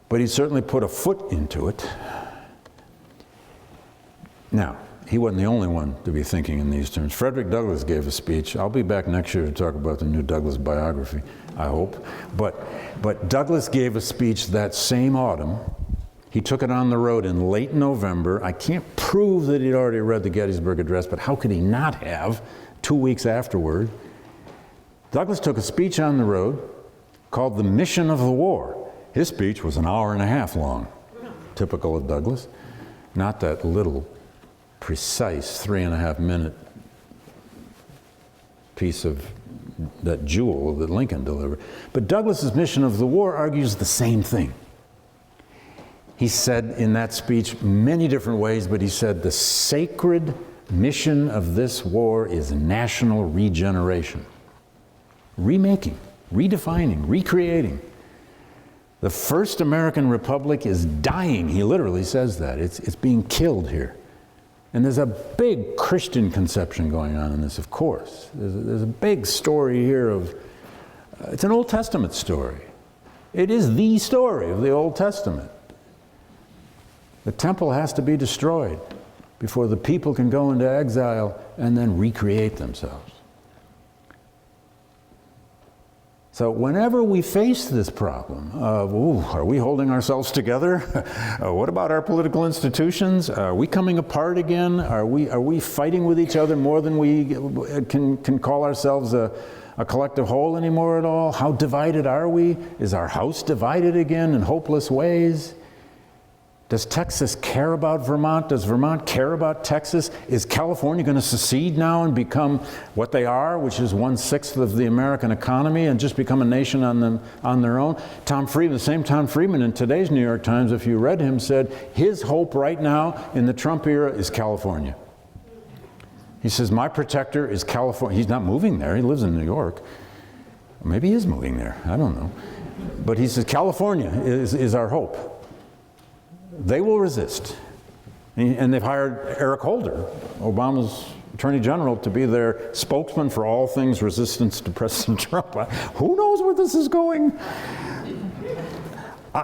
Speaker 1: But he certainly put a foot into it. Now, he wasn't the only one to be thinking in these terms. Frederick Douglass gave a speech. I'll be back next year to talk about the new Douglass biography, I hope. But Douglass gave a speech that same autumn. He took it on the road in late November. I can't prove that he'd already read the Gettysburg Address, but how could he not have 2 weeks afterward? Douglass took a speech on the road called The Mission of the War. His speech was an hour and a half long, typical of Douglass. Not that little precise 3.5-minute piece of that jewel that Lincoln delivered. But Douglass's mission of the war argues the same thing. He said in that speech many different ways, but he said the sacred mission of this war is national regeneration. Remaking, redefining, recreating. The first American republic is dying. He literally says that. It's being killed here. And there's a big Christian conception going on in this, of course. There's a big story here of, it's an Old Testament story. It is the story of the Old Testament. The temple has to be destroyed before the people can go into exile and then recreate themselves. So whenever we face this problem of, are we holding ourselves together? What about our political institutions? Are we coming apart again? Are we fighting with each other more than we can call ourselves a collective whole anymore at all? How divided are we? Is our house divided again in hopeless ways? Does Texas care about Vermont? Does Vermont care about Texas? Is California going to secede now and become what they are, which is 1/6 of the American economy, and just become a nation on their own? Tom Friedman, the same Tom Friedman in today's New York Times, if you read him, said his hope right now in the Trump era is California. He says, my protector is California. He's not moving there. He lives in New York. Maybe he is moving there. I don't know. But he says California is our hope. They will resist. And they've hired Eric Holder, Obama's Attorney General, to be their spokesman for all things resistance to President Trump. Who knows where this is going?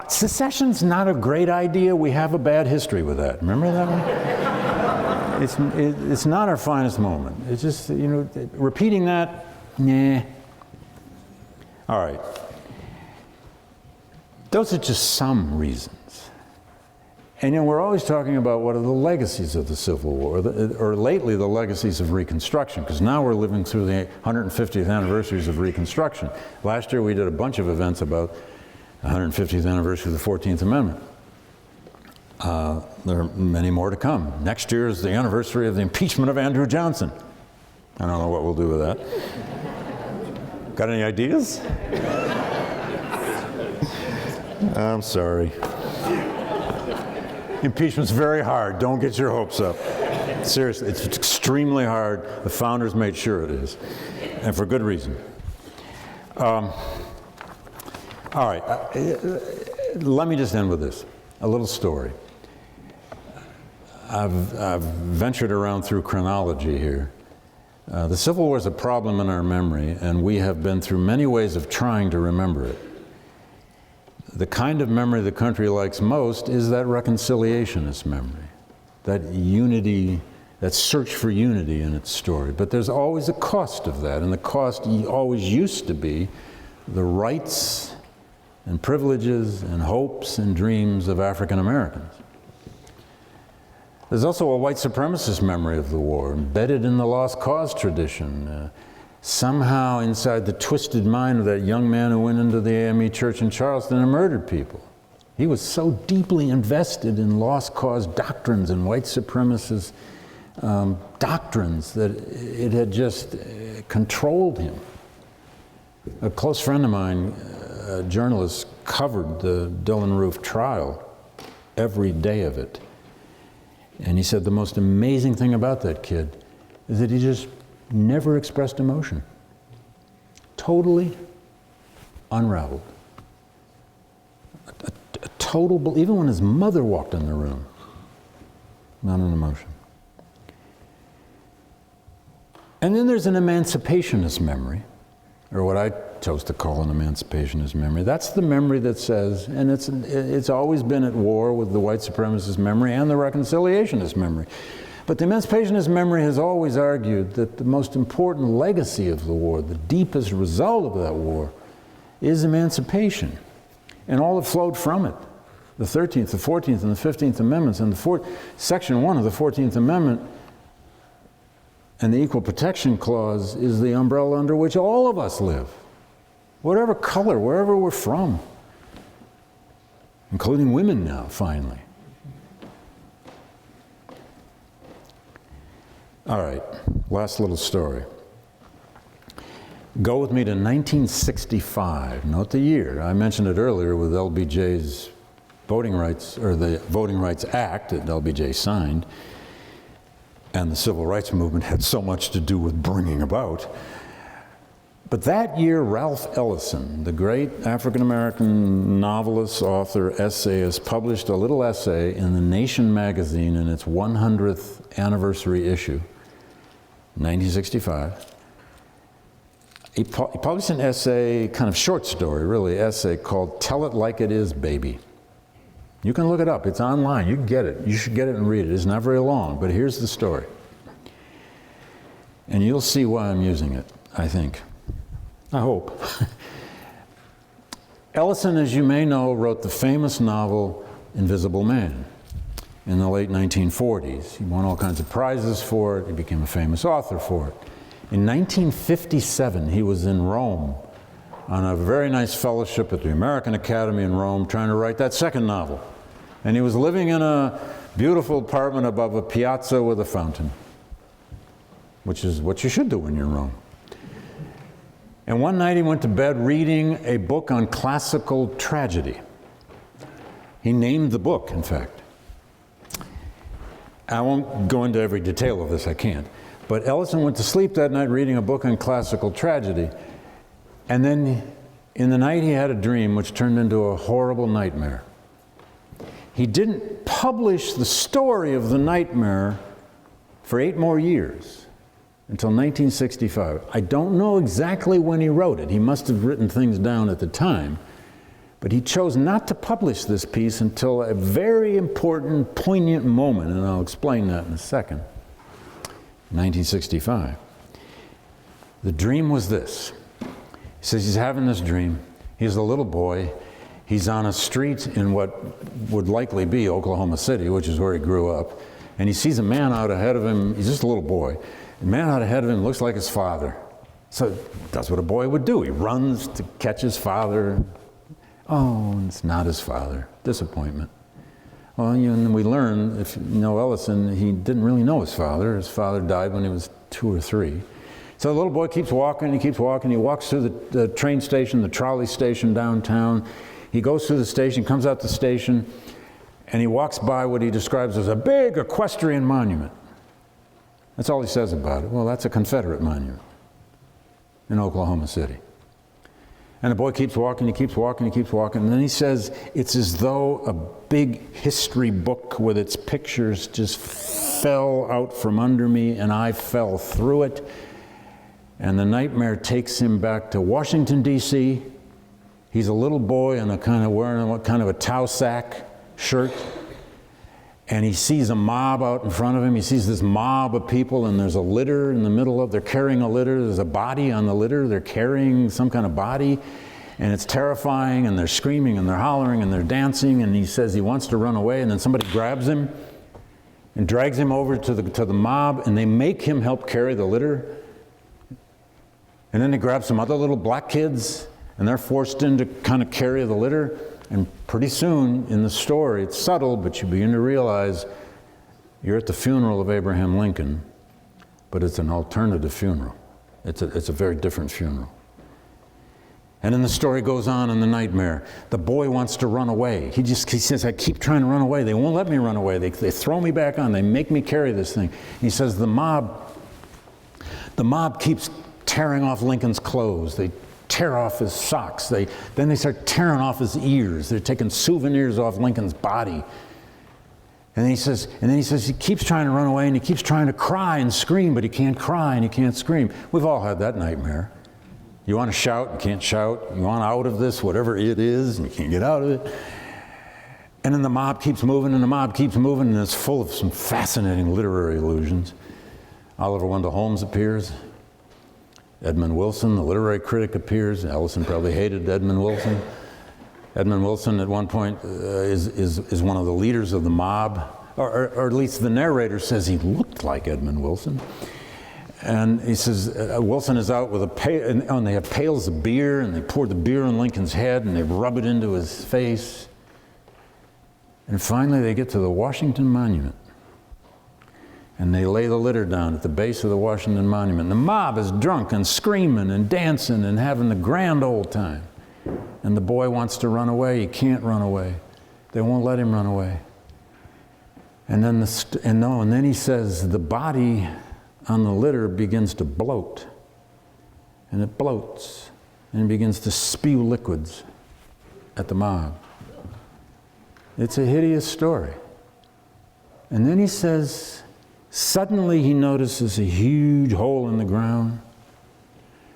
Speaker 1: Secession's not a great idea. We have a bad history with that. Remember that one? It's not our finest moment. It's just, you know, repeating that, nah. All right. Those are just some reasons. And you know, we're always talking about what are the legacies of the Civil War, or lately the legacies of Reconstruction, because now we're living through the 150th anniversaries of Reconstruction. Last year we did a bunch of events about the 150th anniversary of the 14th Amendment. There are many more to come. Next year is the anniversary of the impeachment of Andrew Johnson. I don't know what we'll do with that. Got any ideas? I'm sorry. Impeachment's very hard. Don't get your hopes up. Seriously, it's extremely hard. The founders made sure it is, and for good reason. All right, let me just end with this. A little story. I've ventured around through chronology here. The Civil War is a problem in our memory, and we have been through many ways of trying to remember it. The kind of memory the country likes most is that reconciliationist memory, that unity, that search for unity in its story. But there's always a cost of that, and the cost always used to be the rights and privileges and hopes and dreams of African Americans. There's also a white supremacist memory of the war, embedded in the lost cause tradition, somehow inside the twisted mind of that young man who went into the AME church in Charleston and murdered people. He was so deeply invested in lost cause doctrines and white supremacist doctrines that it had just controlled him. A close friend of mine, a journalist, covered the Dylann Roof trial, every day of it. And he said the most amazing thing about that kid is that he just never expressed emotion. Totally unraveled. A total, even when his mother walked in the room, not an emotion. And then there's an emancipationist memory, or what I chose to call an emancipationist memory. That's the memory that says, and it's always been at war with the white supremacist memory and the reconciliationist memory. But the emancipationist memory has always argued that the most important legacy of the war, the deepest result of that war, is emancipation, and all that flowed from it. The 13th, the 14th, and the 15th Amendments, and Section 1 of the 14th Amendment and the Equal Protection Clause is the umbrella under which all of us live, whatever color, wherever we're from, including women now, finally. All right, last little story. Go with me to 1965, note the year. I mentioned it earlier with LBJ's voting rights, or the Voting Rights Act that LBJ signed, and the Civil Rights Movement had so much to do with bringing about. But that year, Ralph Ellison, the great African-American novelist, author, essayist, published a little essay in The Nation magazine in its 100th anniversary issue, 1965. He published an essay, kind of short story, really, essay called Tell It Like It Is, Baby. You can look it up. It's online. You can get it. You should get it and read it. It's not very long, but here's the story. And you'll see why I'm using it, I think. I hope. Ellison, as you may know, wrote the famous novel Invisible Man in the late 1940s. He won all kinds of prizes for it. He became a famous author for it. In 1957, he was in Rome on a very nice fellowship at the American Academy in Rome trying to write that second novel. And he was living in a beautiful apartment above a piazza with a fountain, which is what you should do when you're in Rome. And one night he went to bed reading a book on classical tragedy. He named the book, in fact. I won't go into every detail of this, I can't. But Ellison went to sleep that night reading a book on classical tragedy. And then in the night he had a dream which turned into a horrible nightmare. He didn't publish the story of the nightmare for 8 more years, until 1965. I don't know exactly when he wrote it. He must have written things down at the time. But he chose not to publish this piece until a very important, poignant moment, and I'll explain that in a second. 1965. The dream was this. He says he's having this dream. He's a little boy. He's on a street in what would likely be Oklahoma City, which is where he grew up. And he sees a man out ahead of him. He's just a little boy. The man out ahead of him looks like his father. So that's what a boy would do. He runs to catch his father. Oh, it's not his father. Disappointment. Well, and we learn, if you know Ellison, he didn't really know his father. His father died when he was 2 or 3. So the little boy keeps walking, he keeps walking. He walks through the train station, the trolley station downtown. He goes through the station, comes out the station, and he walks by what he describes as a big equestrian monument. That's all he says about it. Well, that's a Confederate monument in Oklahoma City. And the boy keeps walking, he keeps walking, he keeps walking. And then he says, it's as though a big history book with its pictures just fell out from under me and I fell through it. And the nightmare takes him back to Washington, D.C. He's a little boy and wearing a tow sack shirt. And he sees a mob out in front of him. He sees this mob of people, and there's a litter in the middle of, they're carrying a litter. There's a body on the litter. They're carrying some kind of body, and it's terrifying, and they're screaming, and they're hollering, and they're dancing, and he says he wants to run away, and then somebody grabs him and drags him over to the mob, and they make him help carry the litter. And then they grab some other little black kids, and they're forced in to kind of carry the litter. And pretty soon in the story, it's subtle, but you begin to realize you're at the funeral of Abraham Lincoln, but it's an alternative funeral. It's a very different funeral. And then the story goes on in the nightmare. The boy wants to run away. He says, I keep trying to run away. They won't let me run away. They throw me back on. They make me carry this thing. He says the mob keeps tearing off Lincoln's clothes. They tear off his socks. Then they start tearing off his ears. They're taking souvenirs off Lincoln's body. And then he says he keeps trying to run away and he keeps trying to cry and scream, but he can't cry and he can't scream. We've all had that nightmare. You want to shout, you can't shout. You want out of this, whatever it is, and you can't get out of it. And then the mob keeps moving and the mob keeps moving, and it's full of some fascinating literary allusions. Oliver Wendell Holmes appears. Edmund Wilson, the literary critic, appears. Ellison probably hated Edmund Wilson. Edmund Wilson at one point is one of the leaders of the mob, or at least the narrator says he looked like Edmund Wilson. And he says Wilson is out with a pail, and they have pails of beer, and they pour the beer on Lincoln's head, and they rub it into his face. And finally they get to the Washington Monument. And they lay the litter down at the base of the Washington Monument. The mob is drunk and screaming and dancing and having the grand old time. And the boy wants to run away. He can't run away. They won't let him run away. And then he says the body on the litter begins to bloat. And it bloats and begins to spew liquids at the mob. It's a hideous story. And then he says, suddenly he notices a huge hole in the ground,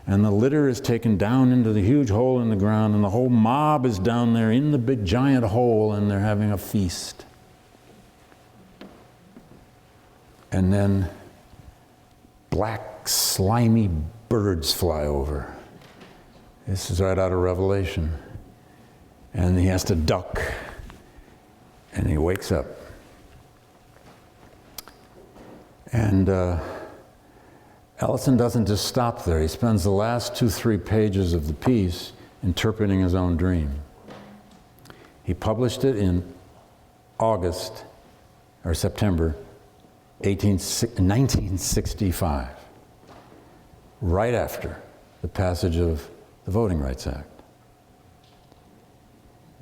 Speaker 1: and the litter is taken down into the huge hole in the ground, and the whole mob is down there in the big giant hole, and they're having a feast. And then black, slimy birds fly over. This is right out of Revelation. And he has to duck, and he wakes up. And Ellison doesn't just stop there. He spends the last 2-3 pages of the piece interpreting his own dream. He published it in September 1965, right after the passage of the Voting Rights Act.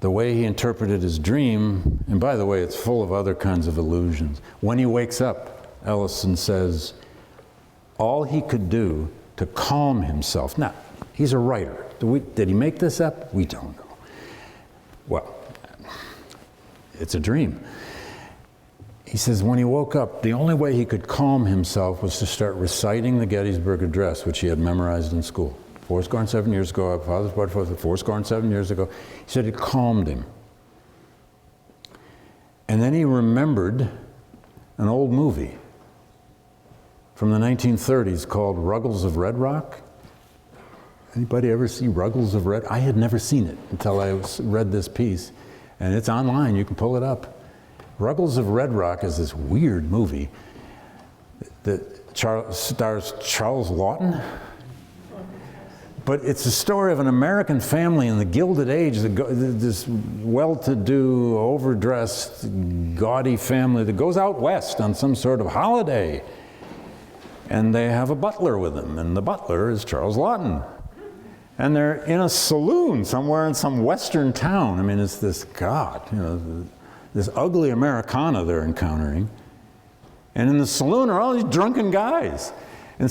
Speaker 1: The way he interpreted his dream, and by the way, it's full of other kinds of illusions. When he wakes up, Ellison says, all he could do to calm himself. Now, he's a writer. Did he make this up? We don't know. Well, it's a dream. He says when he woke up, the only way he could calm himself was to start reciting the Gettysburg Address, which he had memorized in school. 7 years ago, our father's part 7 years ago. He said it calmed him. And then he remembered an old movie from the 1930s called Ruggles of Red Rock. Anybody ever see Ruggles of Red? I had never seen it until I read this piece, and it's online, you can pull it up. Ruggles of Red Rock is this weird movie that stars Charles Laughton. But it's a story of an American family in the Gilded Age, this well-to-do, overdressed, gaudy family that goes out west on some sort of holiday. And they have a butler with them, and the butler is Charles Laughton. And they're in a saloon somewhere in some western town. I mean, it's this, God, you know, this ugly Americana they're encountering. And in the saloon are all these drunken guys. And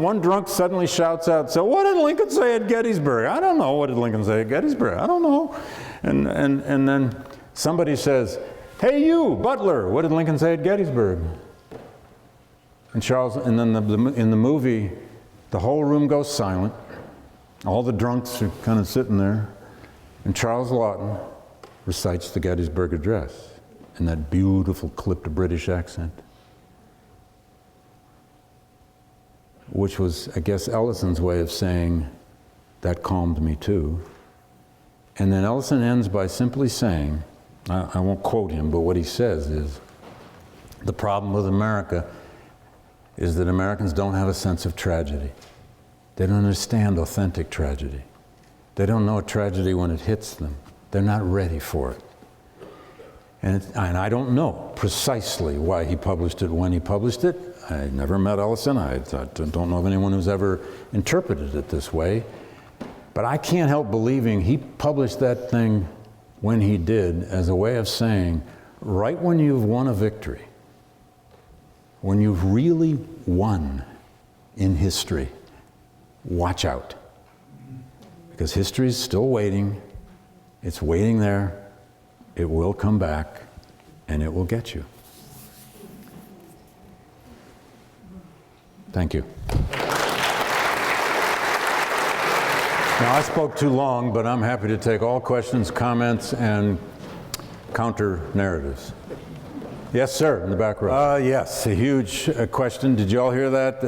Speaker 1: one drunk suddenly shouts out, "So what did Lincoln say at Gettysburg?" "I don't know. What did Lincoln say at Gettysburg?" "I don't know." And then somebody says, "Hey you, butler, what did Lincoln say at Gettysburg?" And then in the movie, the whole room goes silent. All the drunks are kind of sitting there. And Charles Laughton recites the Gettysburg Address in that beautiful clipped British accent, which was, I guess, Ellison's way of saying, that calmed me too. And then Ellison ends by simply saying, I won't quote him, but what he says is, the problem with America is that Americans don't have a sense of tragedy. They don't understand authentic tragedy. They don't know tragedy when it hits them. They're not ready for it. And I don't know precisely why he published it when he published it. I never met Ellison. I don't know of anyone who's ever interpreted it this way. But I can't help believing he published that thing when he did as a way of saying, right when you've won a victory, when you've really won in history, watch out. Because history is still waiting. It's waiting there. It will come back, and it will get you. Thank you. Now, I spoke too long, but I'm happy to take all questions, comments, and counter narratives. Yes, sir, in the back row. Yes, a huge question. Did you all hear that?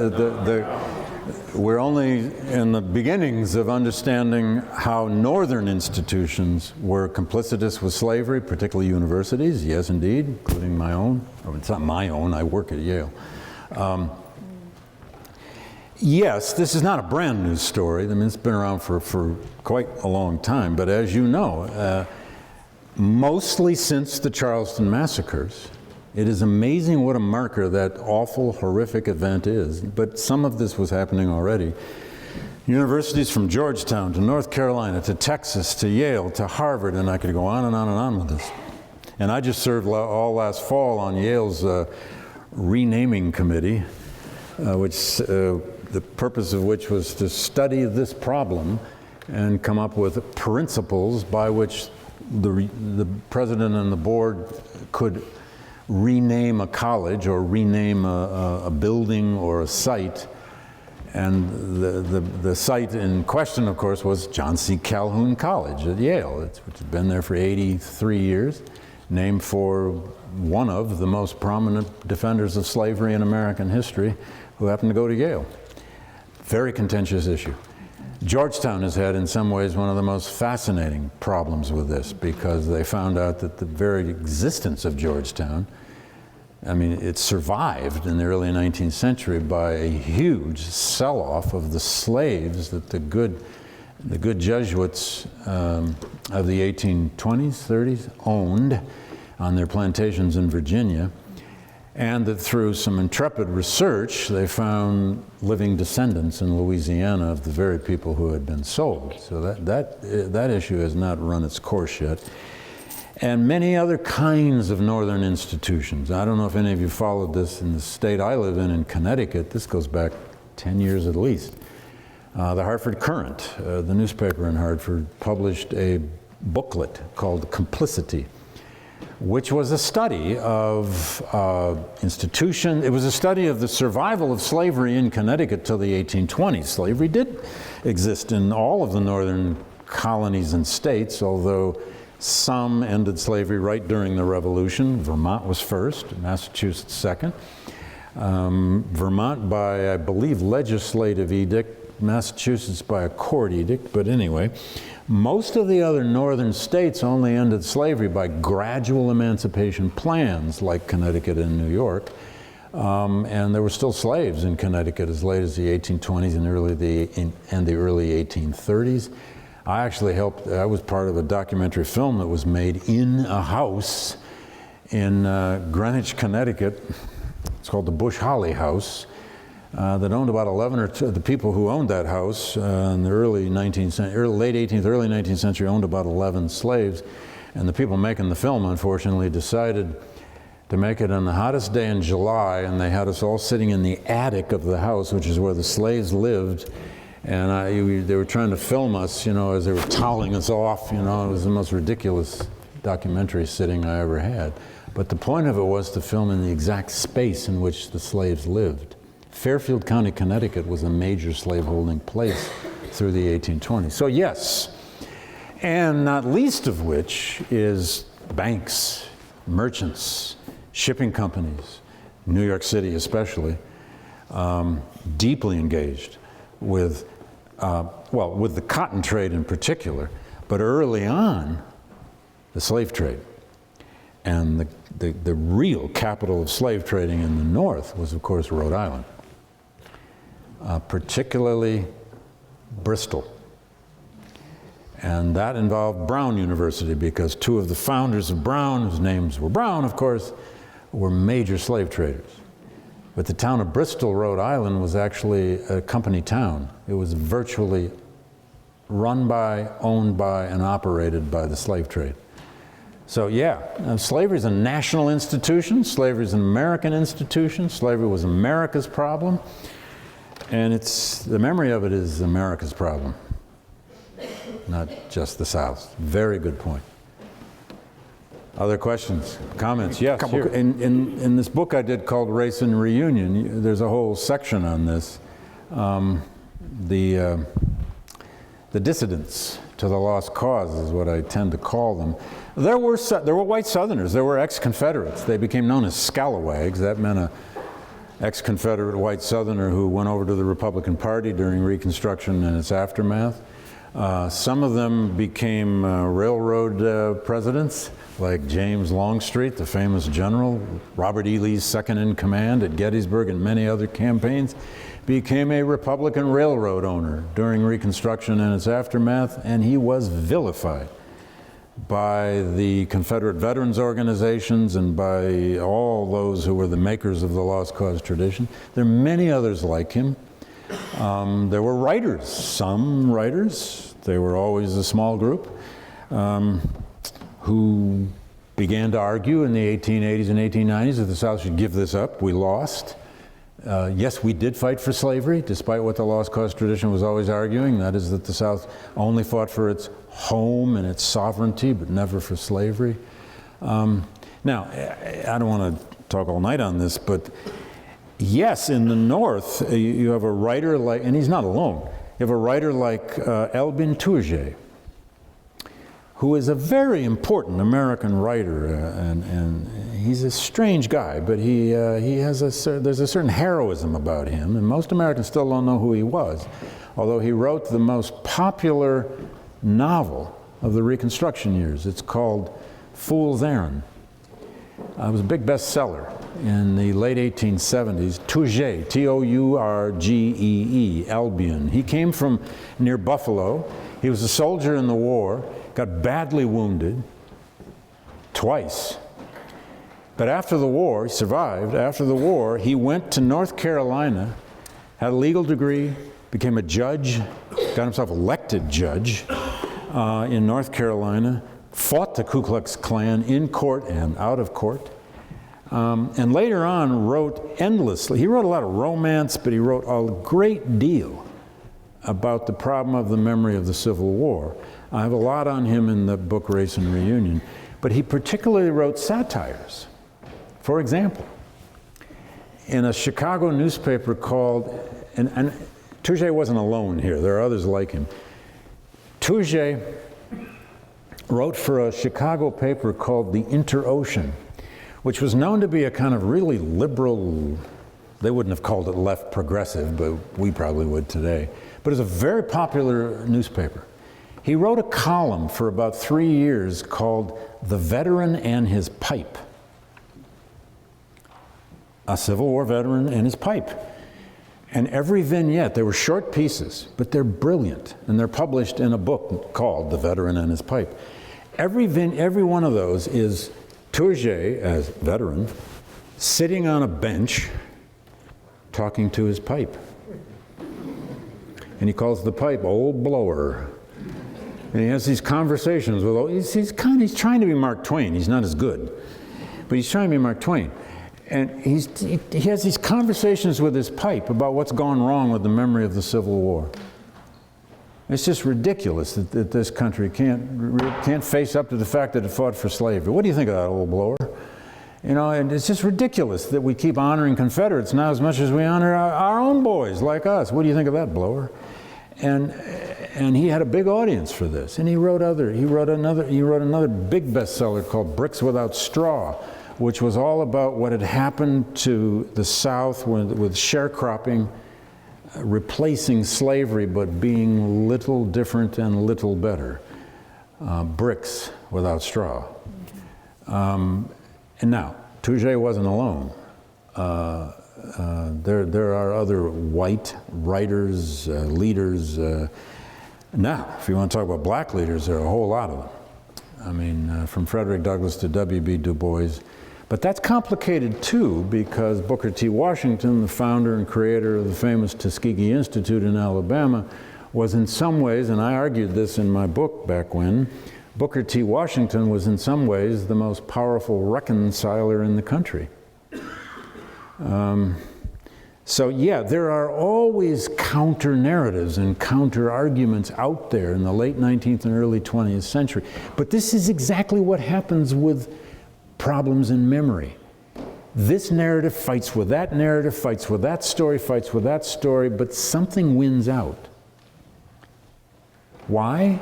Speaker 1: We're only in the beginnings of understanding how northern institutions were complicitous with slavery, particularly universities. Yes, indeed, including my own. Oh, it's not my own, I work at Yale. Yes, this is not a brand new story. I mean, it's been around for quite a long time. But as you know, mostly since the Charleston massacres, it is amazing what a marker that awful, horrific event is. But some of this was happening already. Universities from Georgetown to North Carolina to Texas to Yale to Harvard, and I could go on and on and on with this. And I just served all last fall on Yale's renaming committee, which the purpose of which was to study this problem and come up with principles by which the president and the board could rename a college or rename a building or a site. And the site in question, of course, was John C. Calhoun College at Yale, which had been there for 83 years, named for one of the most prominent defenders of slavery in American history, who happened to go to Yale. Very contentious issue. Georgetown has had, in some ways, one of the most fascinating problems with this, because they found out that the very existence of Georgetown, I mean, it survived in the early 19th century by a huge sell-off of the slaves that the good Jesuits of the 1820s, 30s owned on their plantations in Virginia, and that through some intrepid research, they found living descendants in Louisiana of the very people who had been sold. So that issue has not run its course yet. And many other kinds of northern institutions. I don't know if any of you followed this in the state I live in Connecticut. This goes back 10 years at least. The Hartford Courant, the newspaper in Hartford, published a booklet called Complicity, which was a study of institution. It was a study of the survival of slavery in Connecticut till the 1820s. Slavery did exist in all of the northern colonies and states, although some ended slavery right during the Revolution. Vermont was first, Massachusetts second. Vermont by, I believe, legislative edict, Massachusetts by a court edict, but anyway. Most of the other northern states only ended slavery by gradual emancipation plans, like Connecticut and New York. And there were still slaves in Connecticut as late as the 1820s and the early 1830s. I was part of a documentary film that was made in a house in Greenwich, Connecticut. It's called the Bush Holly House, that owned about 11 or 2, the people who owned that house in the late 18th, early 19th century owned about 11 slaves. And the people making the film, unfortunately, decided to make it on the hottest day in July, and they had us all sitting in the attic of the house, which is where the slaves lived. And they were trying to film us, as they were toweling us off. It was the most ridiculous documentary sitting I ever had. But the point of it was to film in the exact space in which the slaves lived. Fairfield County, Connecticut was a major slaveholding place through the 1820s. So yes, and not least of which is banks, merchants, shipping companies, New York City especially, deeply engaged with the cotton trade in particular, but early on, the slave trade. And the real capital of slave trading in the North was, of course, Rhode Island, particularly Bristol. And that involved Brown University, because 2 of the founders of Brown, whose names were Brown, of course, were major slave traders. But the town of Bristol, Rhode Island, was actually a company town. It was virtually run by, owned by, and operated by the slave trade. So yeah, slavery is a national institution. Slavery is an American institution. Slavery was America's problem. And the memory of it is America's problem, not just the South. Very good point. Other questions, comments? Yes, here. In this book I did called Race and Reunion, there's a whole section on this. The dissidents to the lost cause is what I tend to call them. There were white Southerners, there were ex-Confederates. They became known as scalawags. That meant a ex-Confederate white Southerner who went over to the Republican Party during Reconstruction and its aftermath. Some of them became railroad presidents, like James Longstreet, the famous general. Robert E. Lee's second in command at Gettysburg and many other campaigns, became a Republican railroad owner during Reconstruction and its aftermath, and he was vilified by the Confederate veterans organizations and by all those who were the makers of the lost cause tradition. There are many others like him. There were writers, some writers, they were always a small group, who began to argue in the 1880s and 1890s that the South should give this up. We lost. Yes, we did fight for slavery, despite what the lost cause tradition was always arguing, that is that the South only fought for its home and its sovereignty, but never for slavery. Now, I don't want to talk all night on this, but yes, in the North, you have a writer like, and he's not alone, you have a writer like Albin Tourget, who is a very important American writer, and he's a strange guy, but there's a certain heroism about him, and most Americans still don't know who he was, although he wrote the most popular novel of the Reconstruction years. It's called Fool's Errand. It was a big bestseller in the late 1870s. Tourget, Tourgee, Albion. He came from near Buffalo. He was a soldier in the war, got badly wounded twice. But after the war, he survived. After the war, he went to North Carolina, had a legal degree, became a judge, got himself elected judge in North Carolina, fought the Ku Klux Klan in court and out of court, and later on wrote endlessly. He wrote a lot of romance, but he wrote a great deal about the problem of the memory of the Civil War. I have a lot on him in the book Race and Reunion, but he particularly wrote satires. For example, in a Chicago newspaper called, and Tourget wasn't alone here, there are others like him. Tourget wrote for a Chicago paper called the Inter-Ocean, which was known to be a kind of really liberal They wouldn't have called it left progressive, but we probably would today. But it's a very popular newspaper. He wrote a column for about 3 years called "The Veteran and His Pipe." A Civil War veteran and his pipe. And every vignette, they were short pieces, but they're brilliant. And they're published in a book called "The Veteran and His Pipe." Every one of those is Tourget, as veteran, sitting on a bench talking to his pipe. And he calls the pipe "Old Blower." And he has these conversations with, he's trying to be Mark Twain. He's not as good, but he's trying to be Mark Twain. And he has these conversations with his pipe about what's gone wrong with the memory of the Civil War. It's just ridiculous that this country can't face up to the fact that it fought for slavery. What do you think of that, old blower? You know, and it's just ridiculous that we keep honoring Confederates now as much as we honor our own boys like us. What do you think of that, blower? And he had a big audience for this. And he wrote another big bestseller called "Bricks Without Straw," which was all about what had happened to the South with sharecropping, replacing slavery, but being little different and little better. Bricks without straw. And now, Tourget wasn't alone. There are other white writers, leaders. Now, if you want to talk about black leaders, there are a whole lot of them. I mean, from Frederick Douglass to W.B. Du Bois. But that's complicated too, because Booker T. Washington, the founder and creator of the famous Tuskegee Institute in Alabama, was in some ways, and I argued this in my book back when, Booker T. Washington was in some ways the most powerful reconciler in the country. So yeah, there are always counter-narratives and counter-arguments out there in the late 19th and early 20th century. But this is exactly what happens with problems in memory. This narrative fights with that narrative, fights with that story, fights with that story, but something wins out. Why?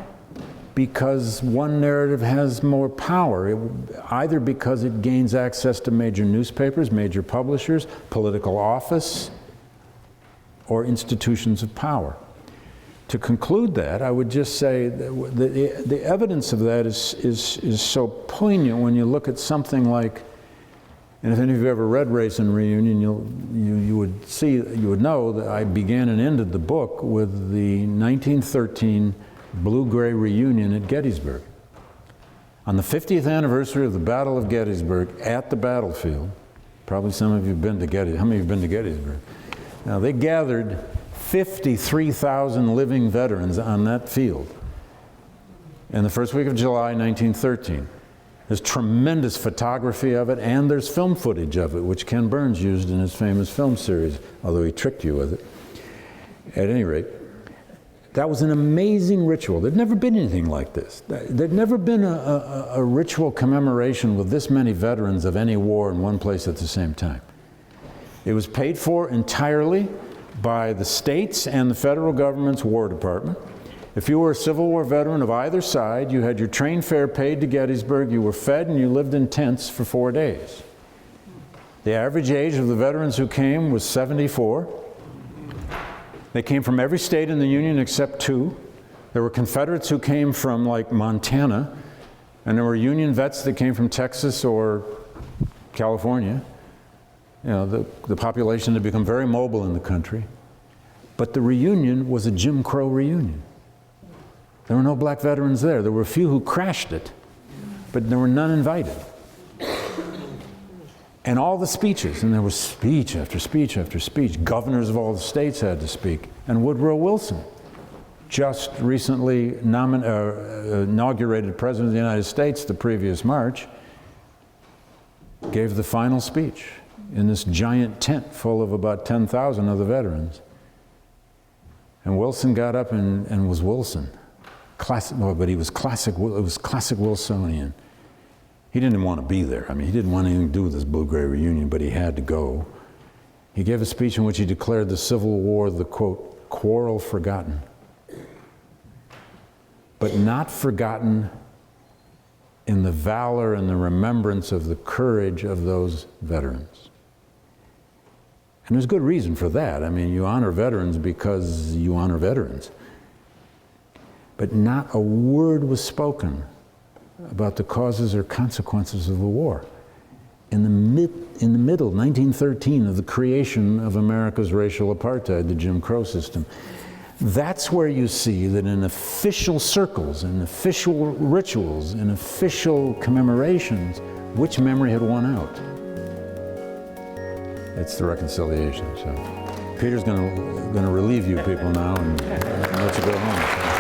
Speaker 1: Because one narrative has more power, either because it gains access to major newspapers, major publishers, political office, or institutions of power. To conclude that, I would just say that the evidence of that is so poignant when you look at something like, and if any of you ever read Race and Reunion, you would know that I began and ended the book with the 1913 Blue-Gray reunion at Gettysburg. On the 50th anniversary of the Battle of Gettysburg, at the battlefield, probably some of you have been to Gettysburg. How many of you have been to Gettysburg? Now, they gathered 53,000 living veterans on that field in the first week of July, 1913. There's tremendous photography of it, and there's film footage of it, which Ken Burns used in his famous film series, although he tricked you with it. At any rate, that was an amazing ritual. There'd never been anything like this. There'd never been a ritual commemoration with this many veterans of any war in one place at the same time. It was paid for entirely by the states and the federal government's War Department. If you were a Civil War veteran of either side, you had your train fare paid to Gettysburg, you were fed, and you lived in tents for 4 days. The average age of the veterans who came was 74. They came from every state in the Union except 2. There were Confederates who came from like Montana, and there were Union vets that came from Texas or California. You know, the population had become very mobile in the country. But the reunion was a Jim Crow reunion. There were no black veterans there. There were a few who crashed it, but there were none invited. And all the speeches, and there was speech after speech after speech. Governors of all the states had to speak. And Woodrow Wilson, just recently inaugurated President of the United States the previous March, gave the final speech in this giant tent full of about 10,000 of the veterans. And Wilson got up and was Wilson. But he was classic, it was classic Wilsonian. He didn't want to be there. I mean, he didn't want anything to do with this Blue-Gray reunion, but he had to go. He gave a speech in which he declared the Civil War the, quote, quarrel forgotten. But not forgotten in the valor and the remembrance of the courage of those veterans. And there's good reason for that. I mean, you honor veterans because you honor veterans. But not a word was spoken about the causes or consequences of the war. In the middle, 1913, of the creation of America's racial apartheid, the Jim Crow system, that's where you see that in official circles, in official rituals, in official commemorations, which memory had won out. It's the reconciliation. So Peter's going to relieve you people now and let you go home.